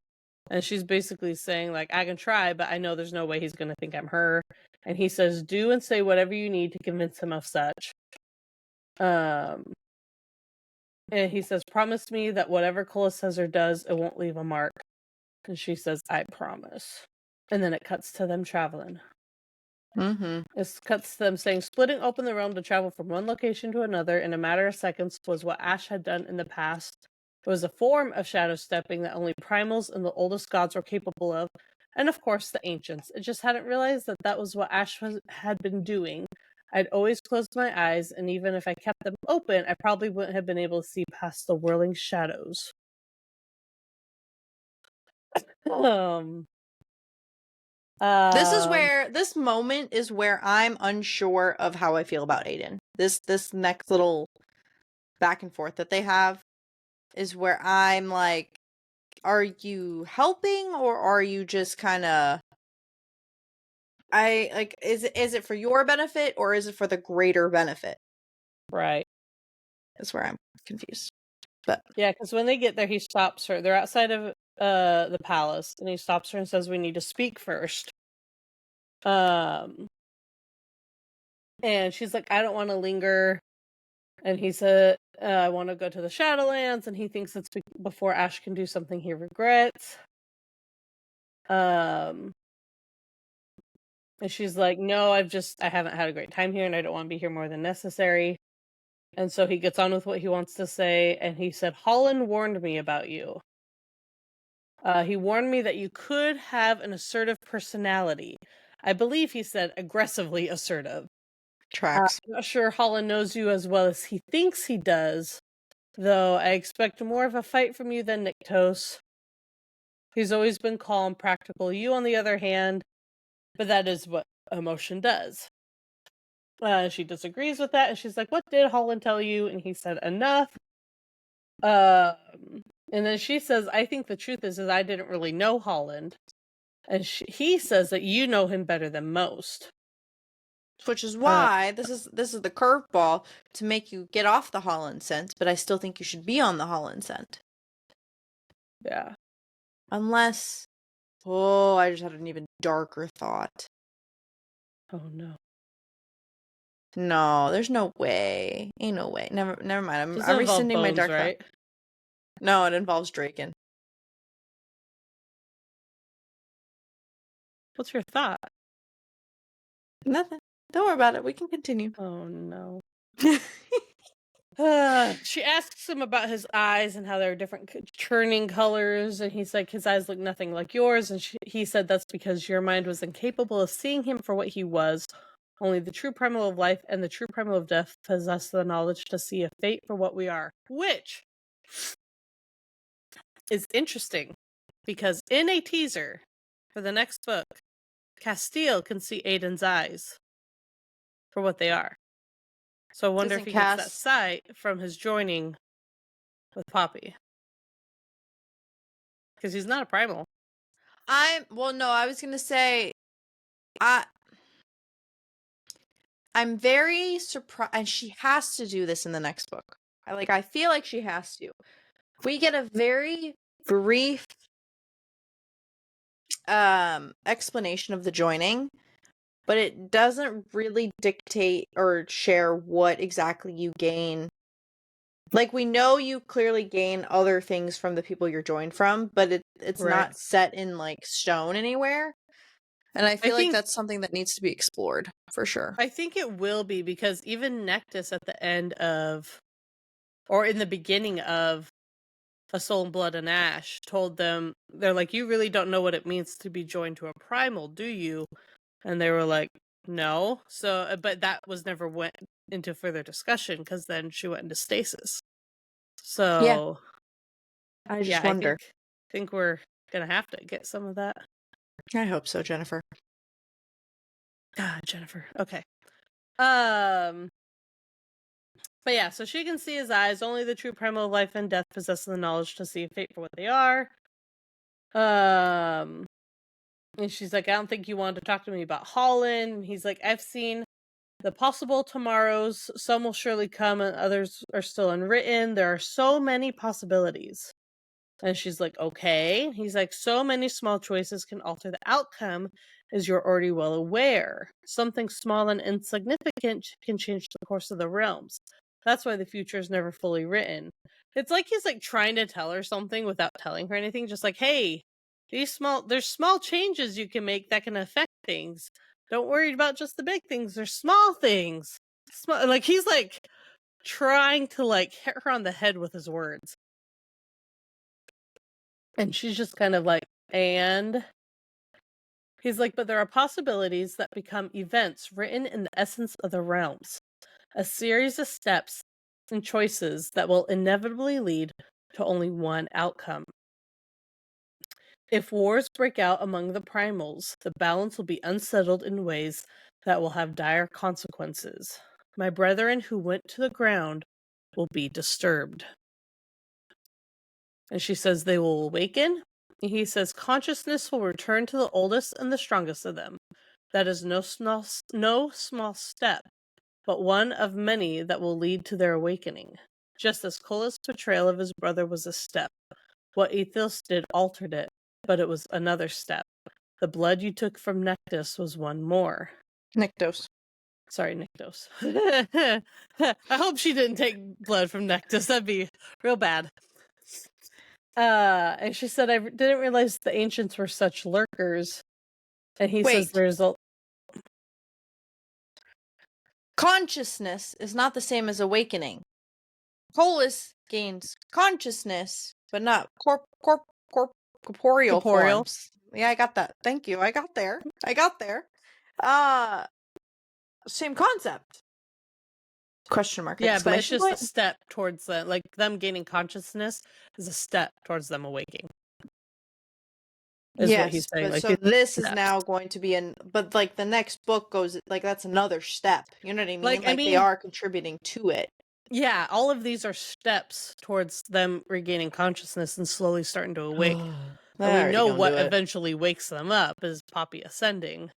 A: And she's basically saying, like, I can try, but I know there's no way he's gonna think I'm her. And he says, do and say whatever you need to convince him of such. And he says, promise me that whatever Cole says or does, it won't leave a mark. And she says, I promise. And then it cuts to them traveling.
B: Mm-hmm.
A: It cuts to them saying, splitting open the realm to travel from one location to another in a matter of seconds was what Ash had done in the past. It was a form of shadow stepping that only primals and the oldest gods were capable of, and of course the ancients. It just hadn't realized that that was what Ash had been doing. I'd always closed my eyes, and even if I kept them open, I probably wouldn't have been able to see past the whirling shadows.
B: This moment is where I'm unsure of how I feel about Aiden. This next little back and forth that they have is where I'm like, are you helping or are you just kind of is it for your benefit or is it for the greater benefit?
A: Right.
B: That's where I'm confused. But
A: yeah, because when they get there, he stops her. They're outside of the palace, and he stops her and says, "We need to speak first." And she's like, "I don't want to linger." And he said, "I want to go to the Shadowlands," and he thinks it's before Ash can do something he regrets. And she's like, "No, I haven't had a great time here, and I don't want to be here more than necessary." And so he gets on with what he wants to say, and he said, "Holland warned me about you. He warned me that you could have an assertive personality." I believe he said aggressively assertive.
B: tracks.
A: I'm not sure Holland knows you as well as he thinks he does, though I expect more of a fight from you than Nyctos. He's always been calm, practical. You, on the other hand, but that is what emotion does. She disagrees with that, and she's like, "What did Holland tell you?" And he said, "Enough." And then she says, "I think the truth is I didn't really know Holland." And he says that you know him better than most.
B: Which is why this is the curveball to make you get off the Holland scent, but I still think you should be on the Holland scent.
A: Yeah.
B: Unless, I just had an even darker thought.
A: Oh no.
B: No, there's no way. Ain't no way. Never mind. I'm rescinding my dark
A: right?
B: thought. No, it involves Draken.
A: What's your thought?
B: Nothing. Don't worry about it. We can continue.
A: Oh no. She asks him about his eyes and how they're different churning colors, and he's like, his eyes look nothing like yours, and he said that's because your mind was incapable of seeing him for what he was. Only the true primal of life and the true primal of death possess the knowledge to see a fate for what we are. Which is interesting, because in a teaser for the next book, Castile can see Aiden's eyes for what they are. So I wonder if he gets that sight from his joining with Poppy. Because he's not a primal.
B: I was gonna say, I'm very surprised, and she has to do this in the next book. I feel like she has to. We get a very brief explanation of the joining, but it doesn't really dictate or share what exactly you gain. Like, we know you clearly gain other things from the people you're joined from, but it's
A: Right.
B: not set in stone anywhere. And I feel like that's something that needs to be explored for sure.
A: I think it will be, because even Nectus at the end of, or in the beginning of A Soul in Blood and Ash, told them, they're like, "You really don't know what it means to be joined to a primal, do you?" And they were like, "No." So, but that was never went into further discussion, because then she went into stasis. So,
B: I just wonder.
A: I think we're gonna have to get some of that.
B: I hope so, Jennifer.
A: God, Jennifer. Okay. But yeah, so she can see his eyes. Only the true primal of life and death possess the knowledge to see fate for what they are. And she's like, "I don't think you wanted to talk to me about Holland." And he's like, "I've seen the possible tomorrows. Some will surely come and others are still unwritten. There are so many possibilities." And she's like, "Okay." He's like, "So many small choices can alter the outcome, as you're already well aware. Something small and insignificant can change the course of the realms. That's why the future is never fully written." It's like he's trying to tell her something without telling her anything. Just like, "Hey, There's small changes you can make that can affect things. Don't worry about just the big things. There's small things. Like he's like trying to like hit her on the head with his words. And she's just kind of like, and he's like, but there are possibilities that become events written in the essence of the realms, a series of steps and choices that will inevitably lead to only one outcome. If wars break out among the primals, the balance will be unsettled in ways that will have dire consequences. My brethren who went to the ground will be disturbed. And she says they will awaken. And he says consciousness will return to the oldest and the strongest of them. That is no small step, but one of many that will lead to their awakening. Just as Kolos' betrayal of his brother was a step, what Aethos did altered it, but it was another step. The blood you took from Nectus was one more.
B: Nyctos.
A: Sorry, Nyctos. I hope she didn't take blood from Nectus. That'd be real bad. And she said, I didn't realize the ancients were such lurkers. And he says there's a...
B: Consciousness is not the same as awakening. Kolos gains consciousness, but not corporeal forms. Yeah, I got that. Thank you. I got there. Same concept. Question mark.
A: Yeah, but it's just a step towards like them gaining consciousness is a step towards them awaking.
B: Yes, what he's saying. But like, so this is now going to be but like the next book goes like that's another step. You know what I mean? Like they are contributing to it.
A: Yeah, all of these are steps towards them regaining consciousness and slowly starting to awake. And we know what eventually wakes them up is Poppy ascending.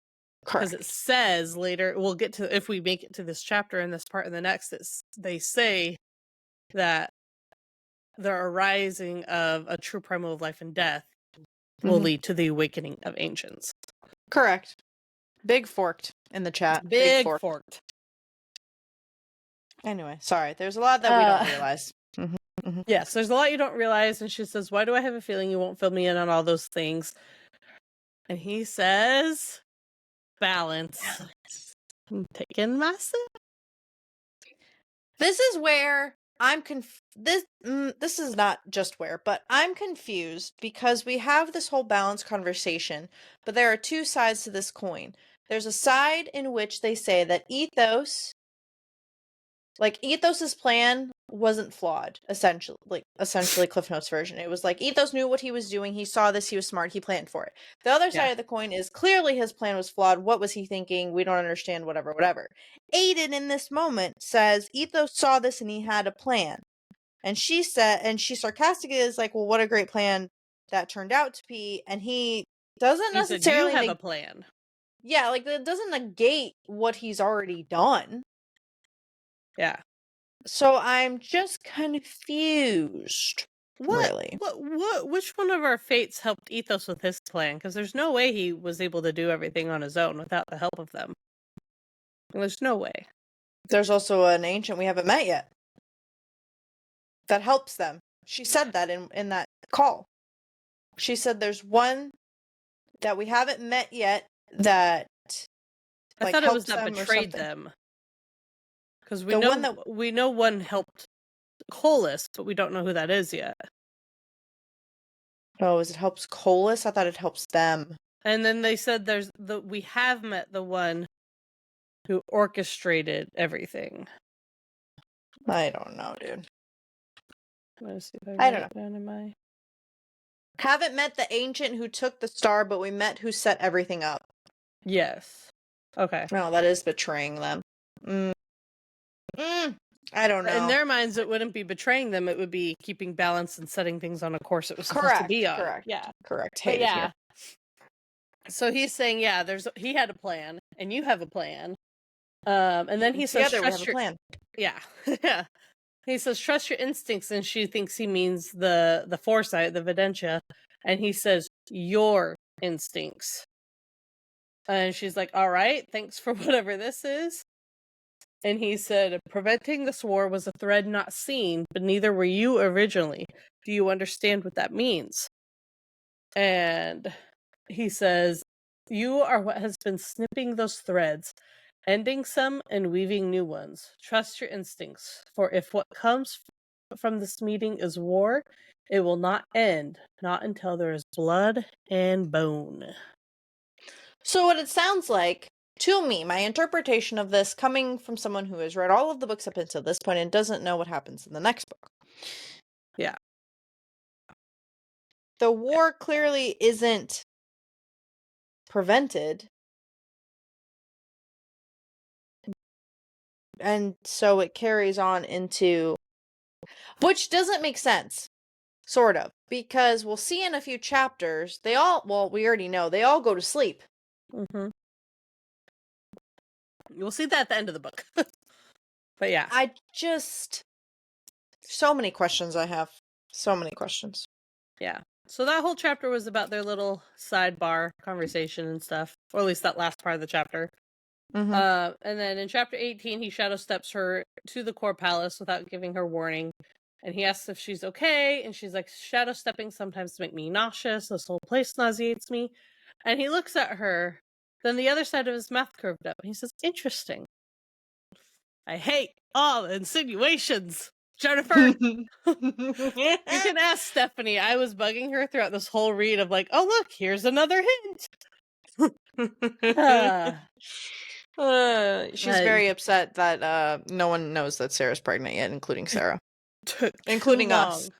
A: Because it says later, we'll get to, if we make it to this chapter and this part and the next, they say that the arising of a true primal of life and death will lead to the awakening of ancients.
B: Correct. Big forked in the chat.
A: Big forked.
B: Anyway, sorry. There's a lot that we don't realize.
A: Yes, there's a lot you don't realize. And she says, why do I have a feeling you won't fill me in on all those things? And he says, balance. I'm taking my sip.
B: This is where I'm this is not just where, but I'm confused because we have this whole balance conversation, but there are two sides to this coin. There's a side in which they say that Ethos's plan wasn't flawed, essentially Cliff Notes version. It was like Ethos knew what he was doing, he saw this, he was smart, he planned for it. The other side of the coin is clearly his plan was flawed. What was he thinking? We don't understand, whatever. Aiden in this moment says Ethos saw this and he had a plan. And she sarcastically is like, well, what a great plan that turned out to be. And he doesn't necessarily
A: have a plan.
B: Yeah, like it doesn't negate what he's already done.
A: Yeah.
B: So I'm just confused. Really.
A: Which one of our fates helped Ethos with his plan? Because there's no way he was able to do everything on his own without the help of them. There's no way.
B: There's also an ancient we haven't met yet that helps them. She said that in that call. She said there's one that we haven't met yet that
A: I thought it was that betrayed them. Because we know one helped Kolos, but we don't know who that is yet.
B: Oh, it helps Kolos? I thought it helps them.
A: And then they said we have met the one who orchestrated everything.
B: I don't know, dude.
A: Let's see if I don't know. Down in my...
B: Haven't met the ancient who took the star, but we met who set everything up.
A: Yes. Okay.
B: No, that is betraying them. I don't know.
A: In their minds, it wouldn't be betraying them. It would be keeping balance and setting things on a course it was supposed to be on.
B: Correct.
A: Yeah.
B: Correct.
A: Here. So he's saying, he had a plan, and you have a plan. And then he says,
B: together we have a plan.
A: Yeah. Yeah. He says, trust your instincts, and she thinks he means the foresight, the Videntia. And he says, your instincts. And she's like, all right, thanks for whatever this is. And he said, preventing this war was a thread not seen, but neither were you originally. Do you understand what that means? And he says, "You are what has been snipping those threads, ending some and weaving new ones. Trust your instincts, for if what comes from this meeting is war, it will not end, not until there is blood and bone."
B: So what it sounds like, to me, my interpretation of this, coming from someone who has read all of the books up until this point and doesn't know what happens in the next book.
A: Yeah.
B: The war clearly isn't prevented. And so it carries on into, which doesn't make sense, sort of, because we'll see in a few chapters, we already know, they all go to sleep.
A: Mm-hmm. We'll see that at the end of the book. But yeah.
B: So many questions I have. So many questions.
A: Yeah. So that whole chapter was about their little sidebar conversation and stuff, or at least that last part of the chapter.
B: Mm-hmm.
A: And then in chapter 18, he shadow steps her to the core palace without giving her warning. And he asks if she's okay. And she's like, "Shadow stepping sometimes make me nauseous. This whole place nauseates me." And he looks at her. Then the other side of his mouth curved up. And he says, "Interesting. I hate all insinuations, Jennifer." You can ask Stephanie. I was bugging her throughout this whole read of like, "Oh, look, here's another hint."
B: She's very upset that no one knows that Sarah's pregnant yet, including Sarah.
A: Took
B: including
A: too long.
B: us.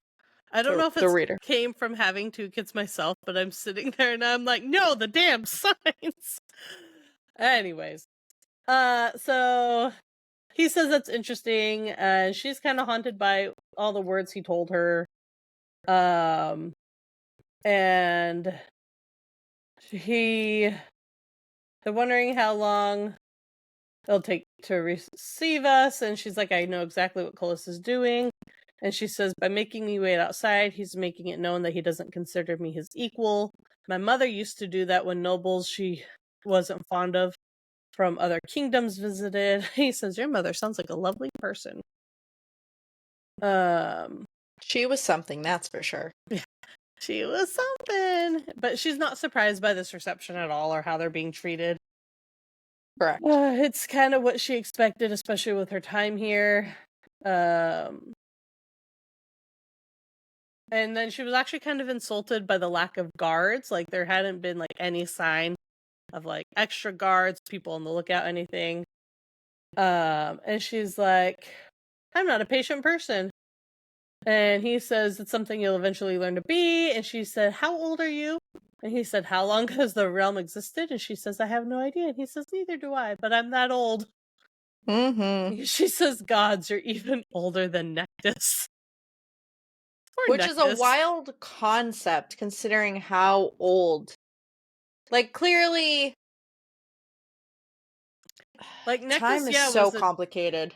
A: I don't know if
B: the
A: it
B: reader.
A: came from having 2 kids myself, but I'm sitting there and I'm like, no, the damn signs. Anyways, so he says that's interesting, and she's kind of haunted by all the words he told her. And they're wondering how long it'll take to receive us, and she's like, "I know exactly what Colas is doing." And she says, "By making me wait outside, he's making it known that he doesn't consider me his equal. My mother used to do that when nobles she wasn't fond of from other kingdoms visited." He says, "Your mother sounds like a lovely person."
B: She was something, that's for sure.
A: She was something. But she's not surprised by this reception at all or how they're being treated.
B: Correct.
A: It's kind of what she expected, especially with her time here. And then she was actually kind of insulted by the lack of guards. Like, there hadn't been like any sign of like extra guards, people on the lookout, anything. And she's like, "I'm not a patient person." And he says, "It's something you'll eventually learn to be." And she said, "How old are you?" And he said, "How long has the realm existed?" And she says, "I have no idea." And he says, "Neither do I, but I'm that old."
B: Mm-hmm.
A: She says, "Gods are even older than Nectus."
B: Which is a wild concept, considering how old. Like, clearly,
A: like, Nectus,
B: time is so complicated.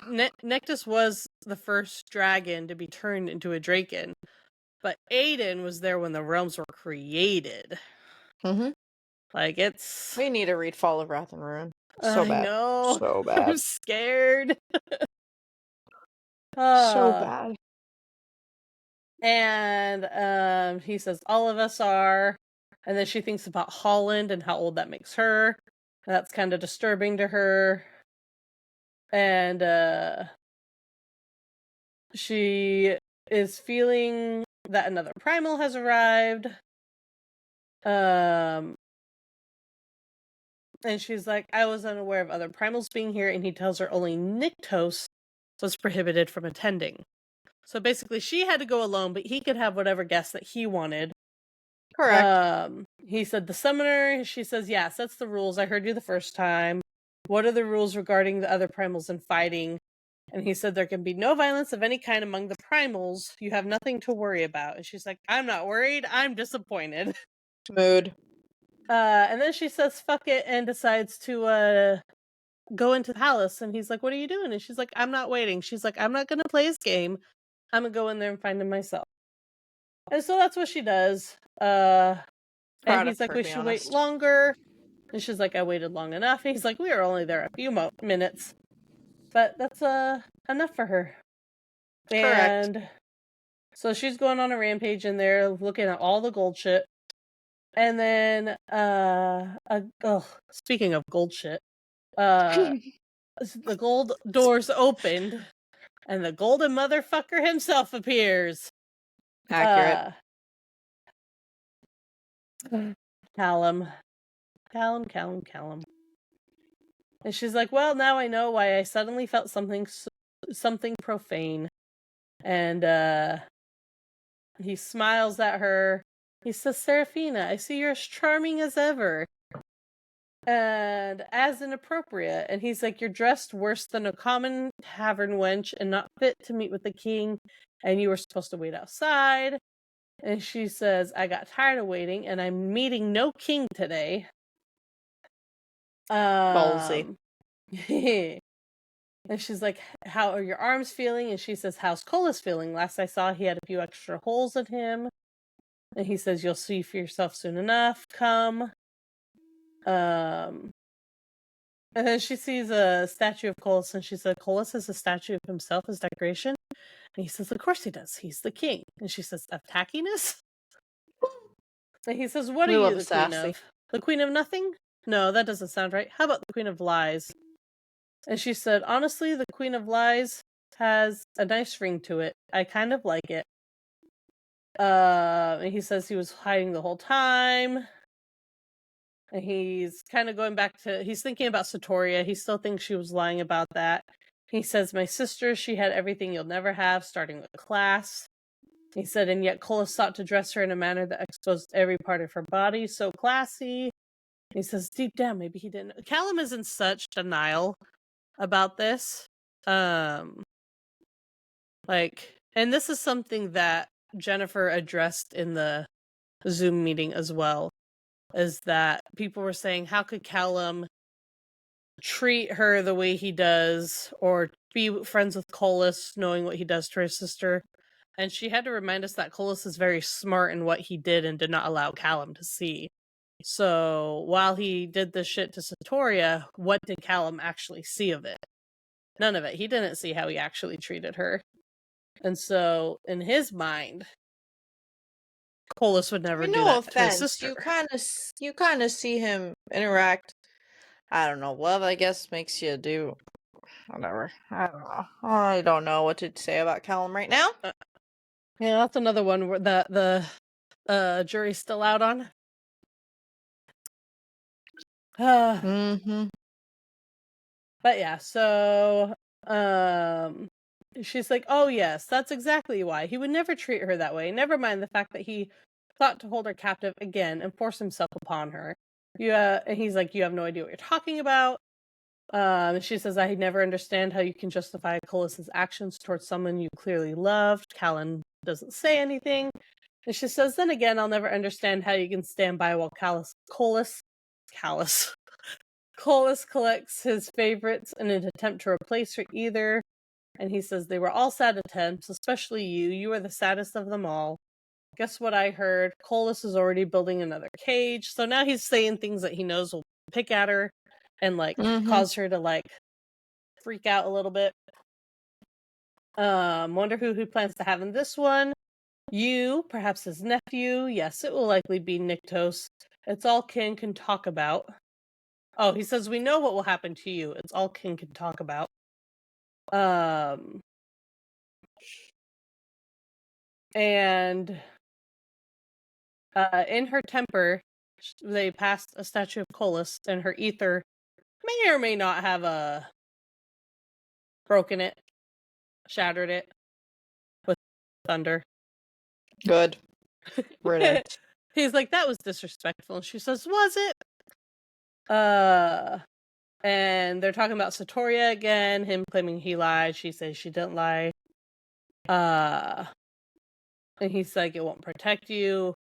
A: Nectus was the first dragon to be turned into a Draken, but Aiden was there when the realms were created.
B: Mm-hmm.
A: Like, it's...
B: We need to read Fall of Wrath and Ruin.
A: I know.
B: So bad.
A: I'm scared.
B: So bad.
A: And he says, "All of us are." And then she thinks about Holland and how old that makes her. And that's kind of disturbing to her. And she is feeling that another primal has arrived. And she's like, "I was unaware of other primals being here." And he tells her only Nyktos was prohibited from attending. So basically, she had to go alone, but he could have whatever guests that he wanted.
B: Correct.
A: He said, "The summoner," she says, "Yes, that's the rules. I heard you the first time. What are the rules regarding the other primals and fighting?" And he said, "There can be no violence of any kind among the primals. You have nothing to worry about." And she's like, "I'm not worried. I'm disappointed."
B: Mood.
A: And then she says, "Fuck it," and decides to go into the palace. And he's like, "What are you doing?" And she's like, "I'm not waiting." She's like, "I'm not going to play his game. I'm going to go in there and find him myself." And so that's what she does. And he's like, "We should wait longer." And she's like, "I waited long enough." And he's like, "We were only there a few minutes." But that's enough for her.
B: Correct.
A: And So she's going on a rampage in there, looking at all the gold shit. And then, speaking of gold shit, the gold doors opened, and the golden motherfucker himself appears.
B: Accurate.
A: Callum. And she's like, well, now I know why I suddenly felt something profane. And he smiles at her. He says, Seraphina, I see you're as charming as ever. And as inappropriate. And he's like, you're dressed worse than a common tavern wench and not fit to meet with the king. And you were supposed to wait outside. And she says, I got tired of waiting and I'm meeting no king today.
B: Ballsy.
A: And she's like, how are your arms feeling? And she says, how's Colas feeling? Last I saw, he had a few extra holes in him. And he says, you'll see for yourself soon enough. Come. And then she sees a statue of Colas, and she said, Colas has a statue of himself as decoration? And he says, of course he does. He's the king. And she says, of tackiness? And he says, what are you the queen of? The queen of nothing? No, that doesn't sound right. How about the queen of lies? And she said, honestly, the queen of lies has a nice ring to it. I kind of like it. And he says he was hiding the whole time. And he's kind of going back to, he's thinking about Satoria. He still thinks she was lying about that. He says, my sister, she had everything you'll never have, starting with class. He said, and yet Colas sought to dress her in a manner that exposed every part of her body. So classy. He says, deep down, maybe he didn't. Callum is in such denial about this. And this is something that Jennifer addressed in the Zoom meeting as well, is that people were saying, how could Callum treat her the way he does, or be friends with Colas knowing what he does to her sister? And she had to remind us that Colas is very smart in what he did and did not allow Callum to see. So while he did this shit to Satoria, what did Callum actually see of it? None of it. He didn't see how he actually treated her. And so, in his mind, Colas would never do that to his sister.
B: You kind of see him interact. I don't know. Love, I guess, makes you do whatever. I don't know. I don't know what to say about Callum right now.
A: Yeah, that's another one where the jury's still out on.
B: Mm-hmm.
A: But yeah, so she's like, oh yes, that's exactly why. He would never treat her that way. Never mind the fact that he thought to hold her captive again and force himself upon her. And he's like, you have no idea what you're talking about. She says, I never understand how you can justify Colas's actions towards someone you clearly loved. Callan doesn't say anything. And she says, then again, I'll never understand how you can stand by while Colas collects his favorites in an attempt to replace her either. And he says, they were all sad attempts, especially you. You are the saddest of them all. Guess what I heard? Colas is already building another cage. So now he's saying things that he knows will pick at her and cause her to freak out a little bit. Wonder who he plans to have in this one. You, perhaps his nephew. Yes, it will likely be Nyktos. It's all King can talk about. Oh, he says, we know what will happen to you. It's all King can talk about. And in her temper, they passed a statue of Colas, and her ether may or may not have broken it, shattered it with thunder.
B: Good. Brilliant.
A: He's like, that was disrespectful. And she says, was it? And they're talking about Satoria again, him claiming he lied. She says she didn't lie. And he's like, it won't protect you.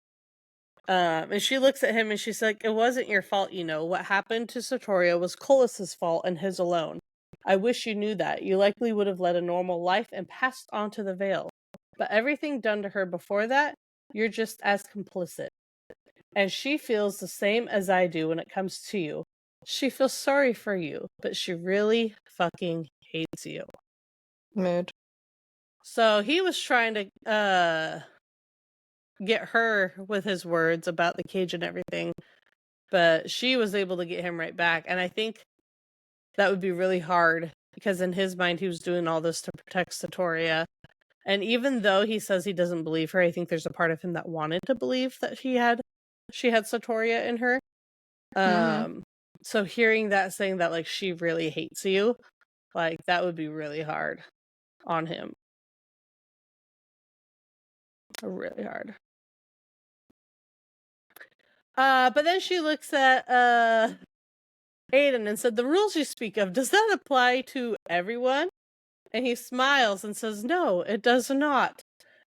A: And she looks at him and she's like, it wasn't your fault, you know. What happened to Satoria was Colas's fault and his alone. I wish you knew that. You likely would have led a normal life and passed on to the Vale. But everything done to her before that, you're just as complicit. And she feels the same as I do when it comes to you. She feels sorry for you, but she really fucking hates you.
B: Mood.
A: So he was trying to get her with his words about the cage and everything, but she was able to get him right back. And I think that would be really hard because in his mind he was doing all this to protect Satoria. And even though he says he doesn't believe her, I think there's a part of him that wanted to believe that she had Satoria in her. So hearing that, saying that like she really hates you, like that would be really hard on him. Really hard. But then she looks at Aiden and said, "The rules you speak of, does that apply to everyone?" And he smiles and says, "No, it does not."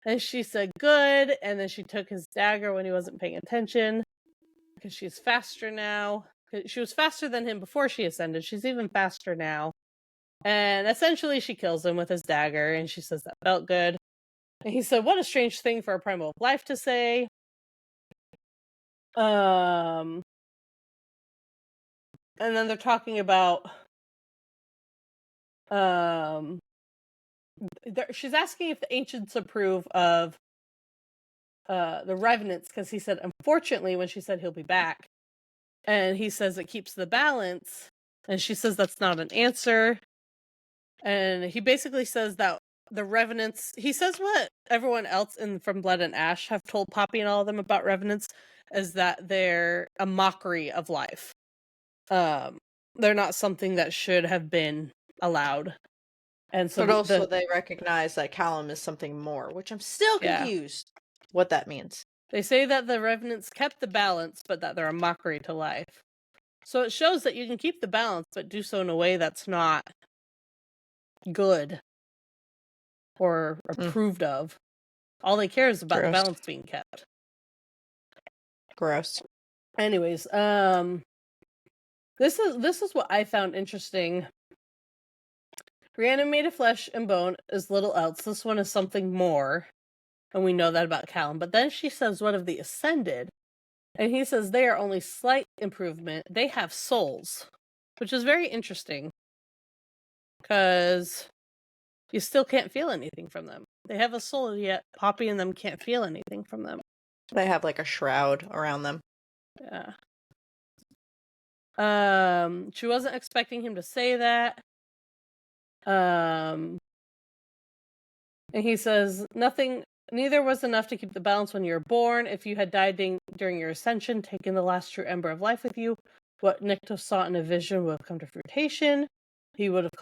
A: And she said, "Good." And then she took his dagger when he wasn't paying attention because she's faster now. She was faster than him before she ascended. She's even faster now. And essentially she kills him with his dagger, and she says that felt good. And he said, "What a strange thing for a primal of life to say." And then they're talking about she's asking if the ancients approve of the revenants, because he said, unfortunately, when she said he'll be back, and he says it keeps the balance, and she says that's not an answer. And he basically says that the revenants, he says what everyone else in From Blood and Ash have told Poppy and all of them about revenants, is that they're a mockery of life. They're not something that should have been allowed. And so
B: but also they recognize that Callum is something more, which I'm still confused what that means.
A: They say that the revenants kept the balance, but that they're a mockery to life. So it shows that you can keep the balance, but do so in a way that's not good or approved of. All they care is about the balance being kept.
B: Gross.
A: Anyways, this is what I found interesting. Reanimated flesh and bone is little else. This one is something more, and we know that about Callum. But then she says, "What of the ascended?" And he says they are only slight improvement. They have souls, which is very interesting because you still can't feel anything from them. They have a soul, yet Poppy and them can't feel anything from them.
B: They have like a shroud around them.
A: Yeah. She wasn't expecting him to say that. And he says, neither was enough to keep the balance when you were born. If you had died during your ascension, taking the last true ember of life with you, what Nyctos saw in a vision would have come to fruition. He would have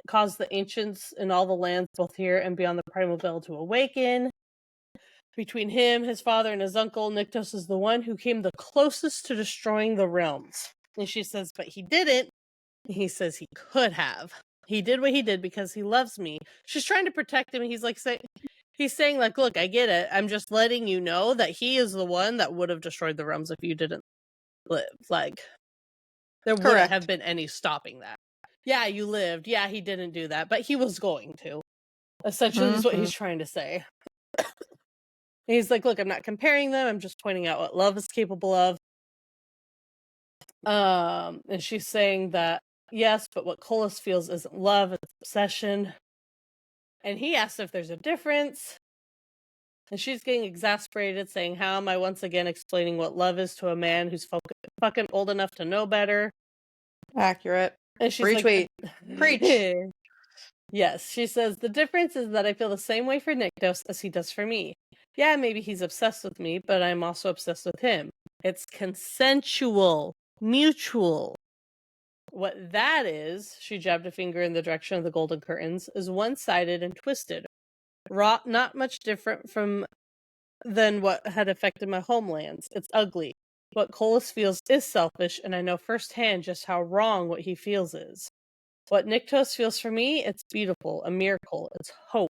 A: caused the ancients in all the lands, both here and beyond the primal veil, to awaken. Between him, his father, and his uncle, Nyctos is the one who came the closest to destroying the realms. And she says, but he didn't. He says he could have. He did what he did because he loves me. She's trying to protect him. And he's like, he's saying, like, look, I get it. I'm just letting you know that he is the one that would have destroyed the realms if you didn't live. Like, there wouldn't have been any stopping that. Yeah, you lived. Yeah, he didn't do that, but he was going to. Essentially, is what he's trying to say. He's like, look, I'm not comparing them. I'm just pointing out what love is capable of. And she's saying that, yes, but what Colas feels isn't love, it's obsession. And he asks if there's a difference. And she's getting exasperated, saying, how am I once again explaining what love is to a man who's fucking old enough to know better?
B: Accurate.
A: And she's
B: retweet.
A: Like,
B: Preach.
A: Yes, she says, the difference is that I feel the same way for Nyctos as he does for me. Yeah, maybe he's obsessed with me, but I'm also obsessed with him. It's consensual, mutual. What that is, she jabbed a finger in the direction of the golden curtains, is one-sided and twisted. Not much different than what had affected my homelands. It's ugly. What Colas feels is selfish, and I know firsthand just how wrong what he feels is. What Nyctos feels for me, it's beautiful, a miracle, it's hope.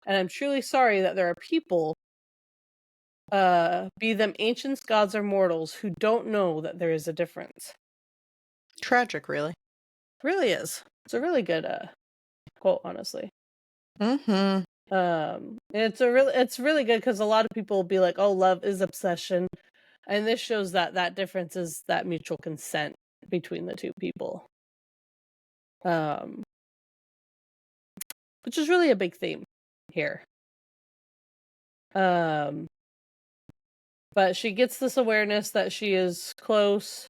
A: And I'm truly sorry that there are people, be them ancients, gods, or mortals, who don't know that there is a difference.
B: Tragic, really.
A: Really is. It's a really good quote, honestly. It's really good because a lot of people will be like, oh, love is obsession. And this shows that difference is that mutual consent between the two people. Which is really a big theme here. But she gets this awareness that she is close.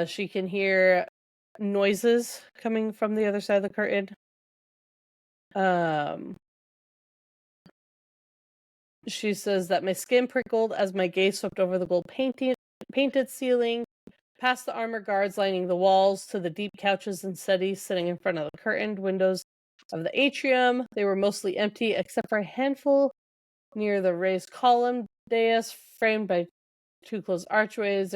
A: She can hear noises coming from the other side of the curtain. She says that my skin prickled as my gaze swept over the gold painted ceiling, past the armored guards lining the walls, to the deep couches and settees sitting in front of the curtained windows of the atrium. They were mostly empty, except for a handful near the raised column dais framed by two closed archways.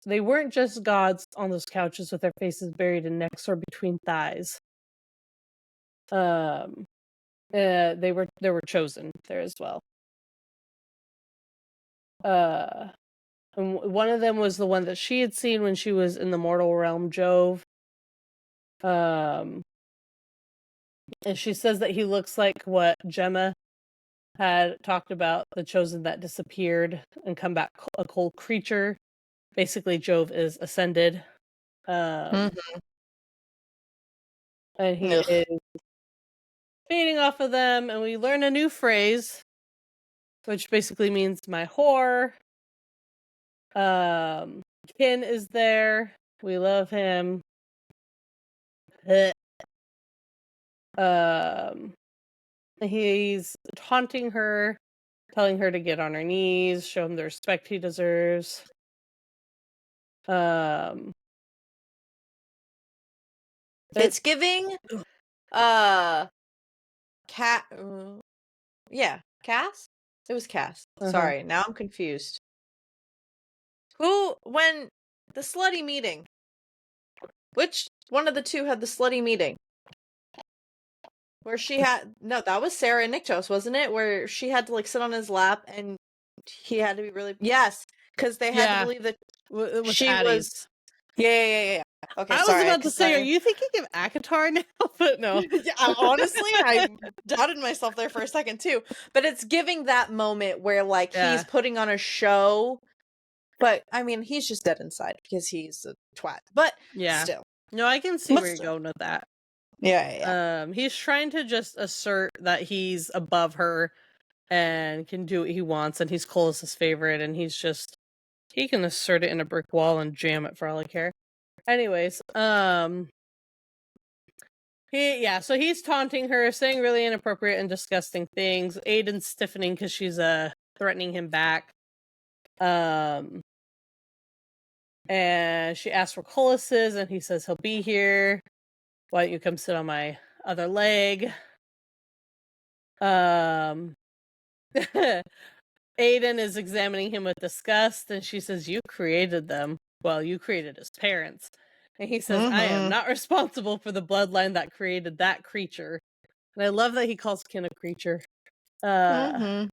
A: They weren't just gods on those couches with their faces buried in necks or between thighs. They were chosen there as well. And one of them was the one that she had seen when she was in the mortal realm, Jove. And she says that he looks like what Gemma had talked about, the chosen that disappeared and come back a cold creature. Basically, Jove is ascended. And he is feeding off of them, and we learn a new phrase, which basically means my whore. Kin is there. We love him. He's taunting her, telling her to get on her knees, show him the respect he deserves.
B: It's giving Cass. It was Cass. Sorry, now I'm confused. When the slutty meeting? Which one of the two had the slutty meeting? Where she had that was Sarah and Niktos, wasn't it? Where she had to sit on his lap and he had to be really because they had to believe that
A: it was
B: she
A: Addie's.
B: was. Yeah. Okay,
A: I was about to say, are you thinking of Akatar now? But no.
B: Honestly, I doubted myself there for a second too. But it's giving that moment where he's putting on a show. But I mean, he's just dead inside because he's a twat. But still.
A: No, I can see where you're going with that.
B: Yeah.
A: He's trying to just assert that he's above her and can do what he wants, and he's Colus's favorite, and he can assert it in a brick wall and jam it for all I care. Anyways, so he's taunting her, saying really inappropriate and disgusting things. Aiden's stiffening because she's threatening him back. And she asks where Colus is, and he says he'll be here. Why don't you come sit on my other leg? Aiden is examining him with disgust, and she says, you created them. Well, you created his parents. And he says, I am not responsible for the bloodline that created that creature. And I love that he calls Kin a creature. And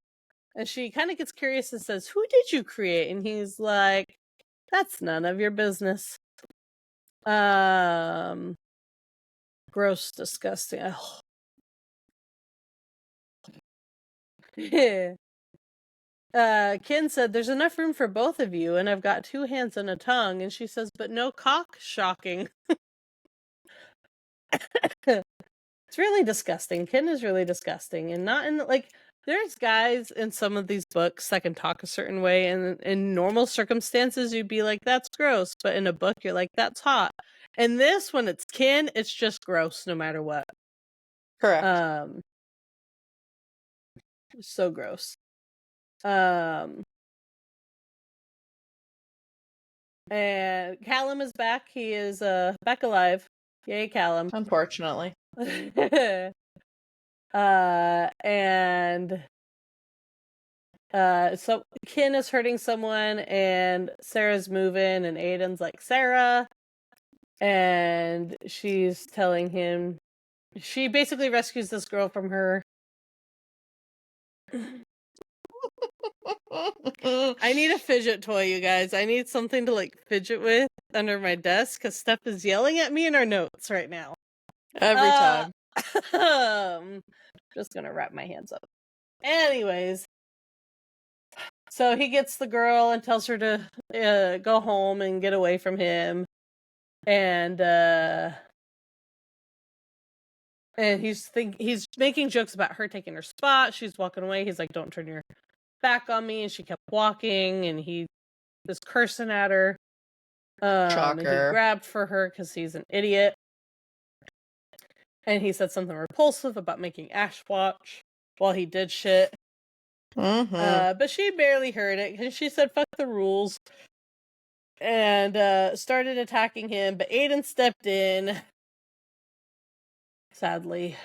A: she kind of gets curious and says, who did you create? And he's like, that's none of your business. Gross, disgusting. Oh. Kin said, there's enough room for both of you, and I've got 2 hands and a tongue. And she says, but no cock. Shocking. It's really disgusting. Kin is really disgusting. And not in, there's guys in some of these books that can talk a certain way, and in normal circumstances, you'd be like, that's gross. But in a book, you're like, that's hot. And this, when it's Kin, it's just gross no matter what.
B: Correct.
A: So gross. And Callum is back. He is back alive. Yay, Callum.
B: Unfortunately.
A: So Kin is hurting someone, and Sarah's moving, and Aiden's like, Sarah. And she's telling him, she basically rescues this girl from her. I need a fidget toy, you guys. I need something to fidget with under my desk, because Steph is yelling at me in our notes right now.
B: Every time.
A: Just gonna wrap my hands up. Anyways, so he gets the girl and tells her to go home and get away from him. And And he's making jokes about her taking her spot. She's walking away. He's like, "Don't turn your back on me." And she kept walking, and he was cursing at her. And he
B: Shocker.
A: grabbed for her because he's an idiot. And he said something repulsive about making Ash watch while he did shit. But she barely heard it because she said, "Fuck the rules." And started attacking him. But Aiden stepped in. Sadly.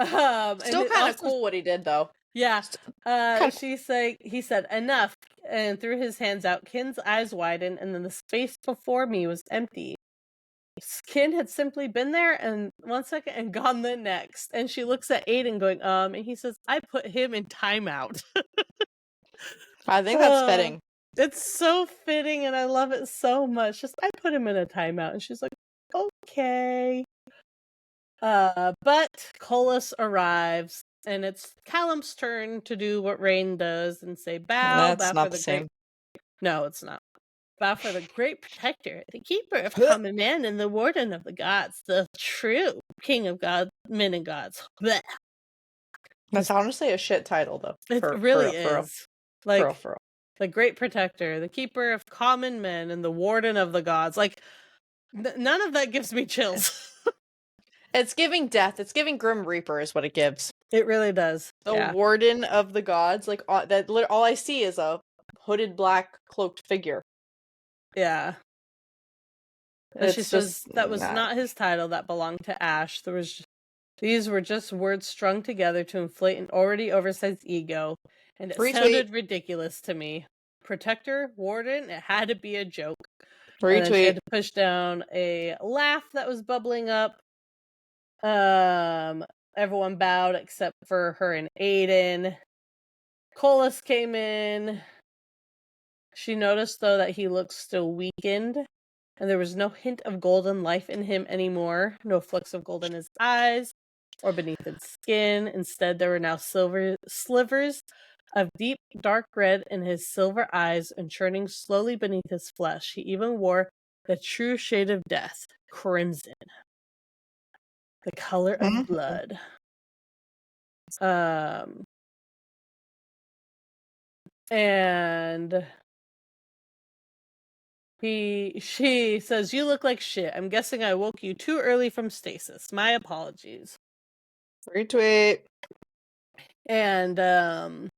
B: Still kind of cool what he did, though.
A: Yeah.
B: Kinda
A: He said, "Enough," and threw his hands out. Kin's eyes widened, and then the space before me was empty. Kin had simply been there and 1 second and gone the next. And she looks at Aiden going, and he says, "I put him in timeout."
B: I think that's fitting.
A: It's so fitting, and I love it so much. Just, "I put him in a timeout." And she's like, "Okay." But Colas arrives, and it's Callum's turn to do what Rain does and say, "Bow,
B: That's
A: bow
B: not
A: for
B: the
A: the
B: same.
A: great..." No, it's not. "Bow for the great protector, the keeper of common men, and the warden of the gods, the true king of God, men and gods." Blech.
B: That's honestly a shit title, though.
A: It
B: For
A: really
B: real.
A: is. Like,
B: For real.
A: the great protector, the keeper of common men, and the warden of the gods. Like, none of that gives me chills.
B: It's giving death. It's giving Grim Reaper is what it gives.
A: It really does.
B: The
A: Yeah.
B: warden of the gods. Like, all I see is a hooded black cloaked figure.
A: Yeah. And she says that was not his title, that belonged to Ash. These were just words strung together to inflate an already oversized ego, and it sounded ridiculous to me. Protector, warden, it had to be a joke. And then she had to push down a laugh that was bubbling up. Everyone bowed except for her and Aiden. Colas came in. She noticed, though, that he looked still weakened, and there was no hint of golden life in him anymore. No flecks of gold in his eyes or beneath his skin. Instead, there were now silver slivers of deep dark red in his silver eyes and churning slowly beneath his flesh. He even wore the true shade of death, crimson, the color of blood. And she says, "You look like shit. I'm guessing I woke you too early from stasis. My apologies."
B: Retweet.
A: And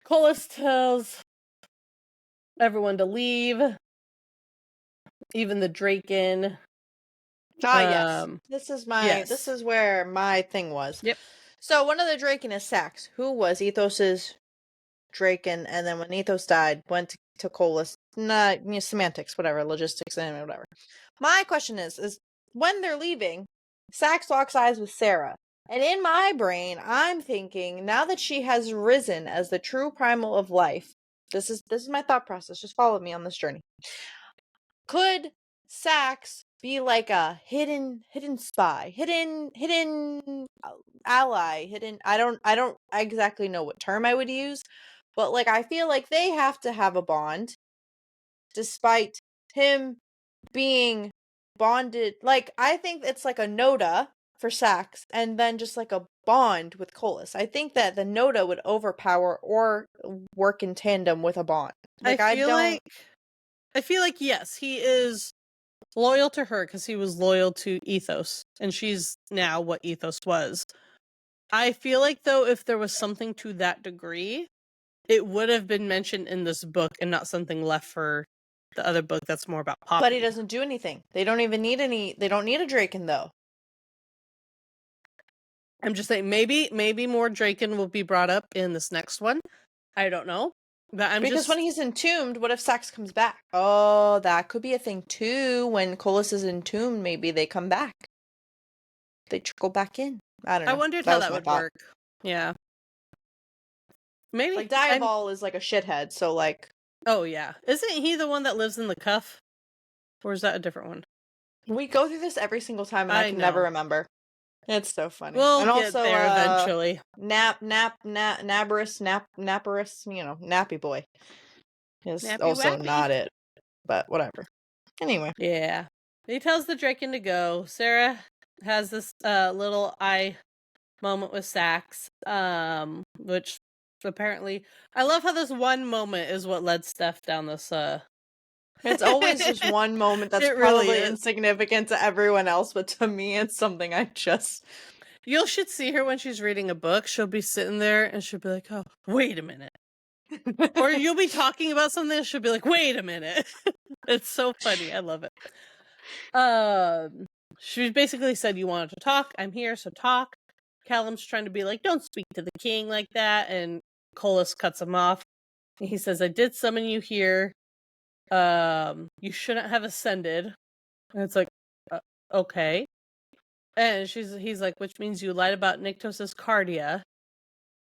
A: Colas tells everyone to leave, even the Draken.
B: Yes. This is where my thing was.
A: Yep.
B: So one of the Draken is Sax, who was Ethos's Draken, and then when Ethos died, went to Colas. Semantics, whatever, logistics, and whatever. My question is when they're leaving, Sax locks eyes with Sarah. And in my brain, I'm thinking, now that she has risen as the true primal of life, this is my thought process. Just follow me on this journey. Could Sax be like a hidden spy, hidden ally, I don't exactly know what term I would use, but like I feel like they have to have a bond despite him being bonded. Like I think it's like a Noda for Sax and then just like a bond with Colas. I think that the Noda would overpower or work in tandem with a bond. Like I
A: feel like yes, he is loyal to her because he was loyal to Ethos, and she's now what Ethos was. I feel like, though, if there was something to that degree, it would have been mentioned in this book and not something left for the other book that's more about Poppy.
B: But he doesn't do anything. They don't even need they don't need a Draken, though.
A: I'm just saying, maybe more Draken will be brought up in this next one. I don't know. But
B: because when he's entombed, what if Sax comes back? Oh, that could be a thing too. When Colas is entombed, maybe they come back. They trickle back in. I don't know.
A: I wondered how that would work. Yeah. Maybe.
B: Like, Diabol is like a shithead, so like...
A: Oh, yeah. Isn't he the one that lives in the cuff? Or is that a different one?
B: We go through this every single time, and I can never remember. It's so funny.
A: We'll
B: and
A: get
B: also,
A: there eventually.
B: Nabarus, Nappy Boy is also not it. But whatever. Anyway.
A: Yeah. He tells the Draken to go. Sarah has this little eye moment with Sax, which apparently I love how this one moment is what led Steph down this
B: It's always just one moment that's
A: It really
B: probably
A: is.
B: insignificant to everyone else, but to me it's something I just...
A: You should see her when she's reading a book. She'll be sitting there and she'll be like, oh, wait a minute. Or you'll be talking about something and she'll be like, wait a minute. It's so funny. I love it. She basically said, you wanted to talk. I'm here, so talk. Callum's trying to be like, don't speak to the king like that. And Colas cuts him off. He says, I did summon you here. You shouldn't have ascended. And it's like, okay. And he's like, which means you lied about Nyctos's cardia.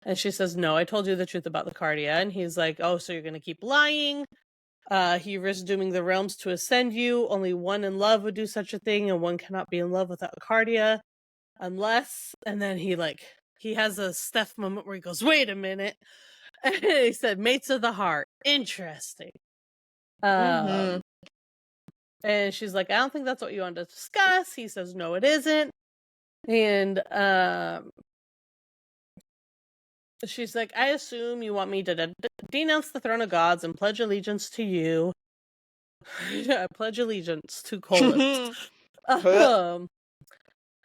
A: And she says, no, I told you the truth about the cardia. And he's like, oh, so you're going to keep lying? He risks dooming the realms to ascend you. Only one in love would do such a thing, and one cannot be in love without cardia. Unless, and then he has a Steph moment where he goes, wait a minute. And he said, mates of the heart. Interesting. And she's like, I don't think that's what you wanted to discuss. He says, no, it isn't. And she's like, I assume you want me to denounce the throne of gods and pledge allegiance to you. I pledge allegiance to Colas. And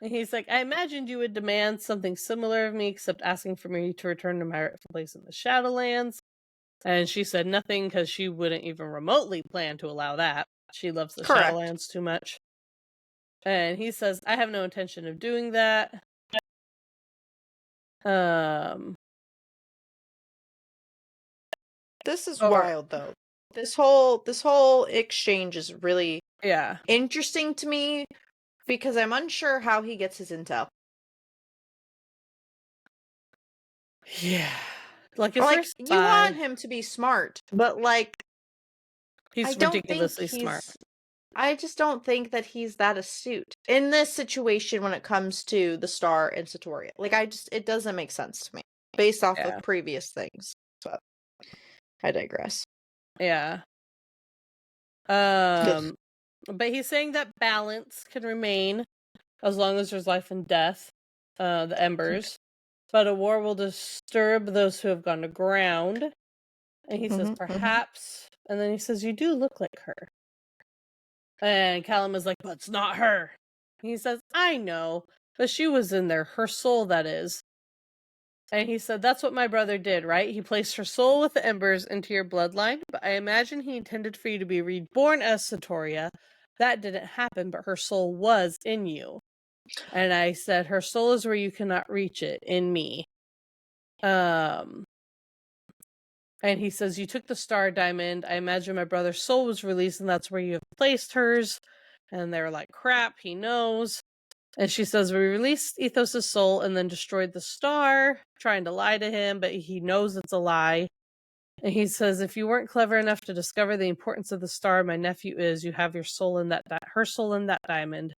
A: he's like, I imagined you would demand something similar of me, except asking for me to return to my rightful place in the Shadowlands. And she said nothing because she wouldn't even remotely plan to allow that. She loves the Shadowlands too much. And he says, I have no intention of doing that.
B: This is wild, though. This whole exchange is really interesting to me because I'm unsure how he gets his intel.
A: Yeah. Like,
B: you want him to be smart, but
A: he's ridiculously smart.
B: I just don't think that he's that astute in this situation when it comes to the Star and Satoria. It doesn't make sense to me based off of previous things. But I digress.
A: Yeah. But he's saying that balance can remain as long as there's life and death, the embers. But a war will disturb those who have gone to ground. And he says, perhaps. And then he says, you do look like her. And Callum is like, but it's not her. And he says, I know, but she was in there. Her soul, that is. And he said, that's what my brother did, right? He placed her soul with the embers into your bloodline, but I imagine he intended for you to be reborn as Satoria. That didn't happen, but her soul was in you. And I said, her soul is where you cannot reach it, in me. And he says, you took the star diamond. I imagine my brother's soul was released, and that's where you have placed hers. And they're like, crap, he knows. And she says, we released Ethos' soul and then destroyed the star, trying to lie to him, but he knows it's a lie. And he says, if you weren't clever enough to discover the importance of the star my nephew is, you have your soul in that her soul in that diamond.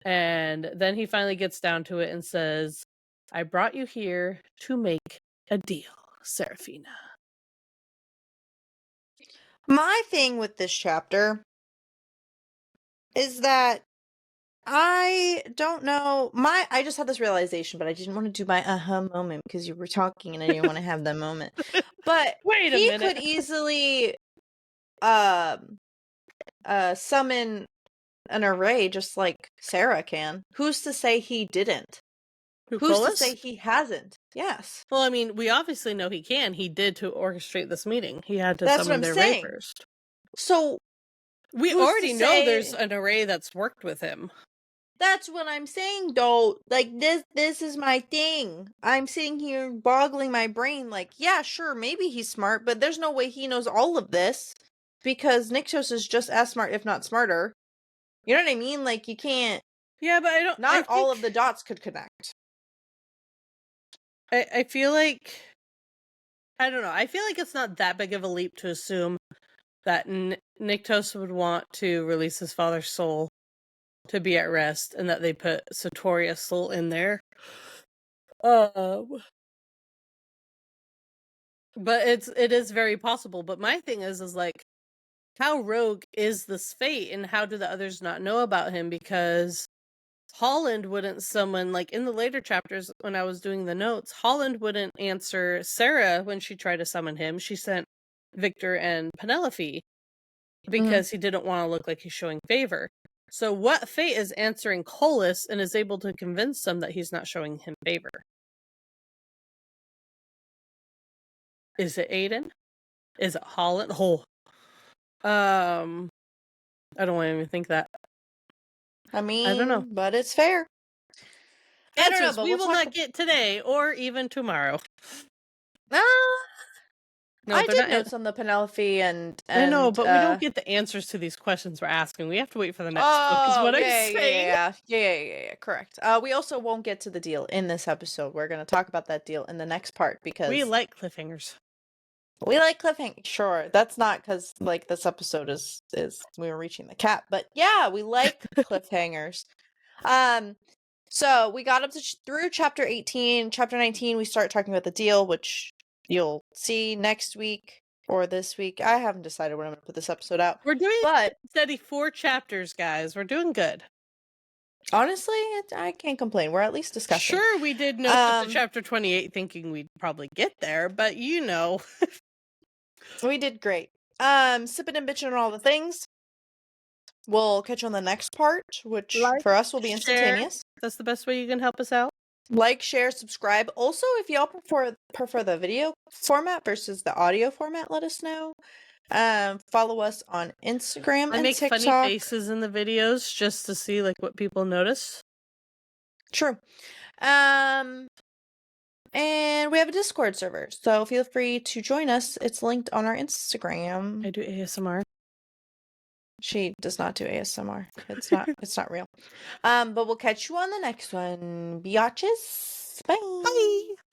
A: And then he finally gets down to it and says, I brought you here to make a deal, Seraphina.
B: My thing with this chapter is that I don't know. I just had this realization, but I didn't want to do my moment because you were talking and I didn't want to have that moment. But
A: wait a minute.
B: He could easily summon an array just like Sarah can. Who's to say he didn't? Who's to say he hasn't? Yes.
A: Well, I mean, we obviously know he can. He did to orchestrate this meeting. He had to summon their array first.
B: So
A: we already know there's an array that's worked with him.
B: That's what I'm saying, though. This is my thing. I'm sitting here boggling my brain. Yeah, sure, maybe he's smart, but there's no way he knows all of this because Nyctos is just as smart, if not smarter. You know what I mean? You can't.
A: Yeah, but I don't.
B: Not all of the dots could connect.
A: I feel like. I don't know. I feel like it's not that big of a leap to assume that Nyctos would want to release his father's soul to be at rest, and that they put Satoria's soul in there. But it is very possible. But my thing is how rogue is this fate, and how do the others not know about him? Because Holland wouldn't summon, like in the later chapters when I was doing the notes, Holland wouldn't answer Sarah when she tried to summon him. She sent Victor and Penelope because he didn't want to look like he's showing favor. So what fate is answering Colas and is able to convince them that he's not showing him favor? Is it Aiden? Is it Holland? Oh. I don't want to even think that.
B: I mean,
A: I don't know.
B: but it's fair. I don't know,
A: Answers
B: but
A: we
B: we'll
A: will
B: talk
A: not get today or even tomorrow. No,
B: I
A: they're
B: did
A: not.
B: notes on the Penelope and
A: I know, but we don't get the answers to these questions we're asking. We have to wait for the next book, is what I'm saying.
B: Yeah, correct. We also won't get to the deal in this episode. We're going to talk about that deal in the next part because
A: We like cliffhangers.
B: we like cliffhangers. Sure, that's not because like this episode is we were reaching the cap, but yeah, we like cliffhangers. So we got up to through chapter 18. Chapter 19, we start talking about the deal, which you'll see next week or this week. I haven't decided when I'm going to put this episode out.
A: We're doing
B: But
A: steady 4 chapters, guys. We're doing good.
B: honestly, I can't complain. We're at least discussing.
A: Sure, we did notes up to chapter 28 thinking we'd probably get there, but you know.
B: We did great. Sipping and bitching on all the things. We'll catch you on the next part, which for us will be instantaneous.
A: Share. That's the best way you can help us out.
B: Like, share, subscribe. Also, if y'all prefer the video format versus the audio format, let us know. Follow us on Instagram and
A: make
B: TikTok.
A: funny faces in the videos just to see like what people notice.
B: True. And we have a Discord server, so feel free to join us. It's linked on our Instagram.
A: I do ASMR.
B: She does not do ASMR. It's not real. But we'll catch you on the next one. Biatches. Bye.
A: Bye.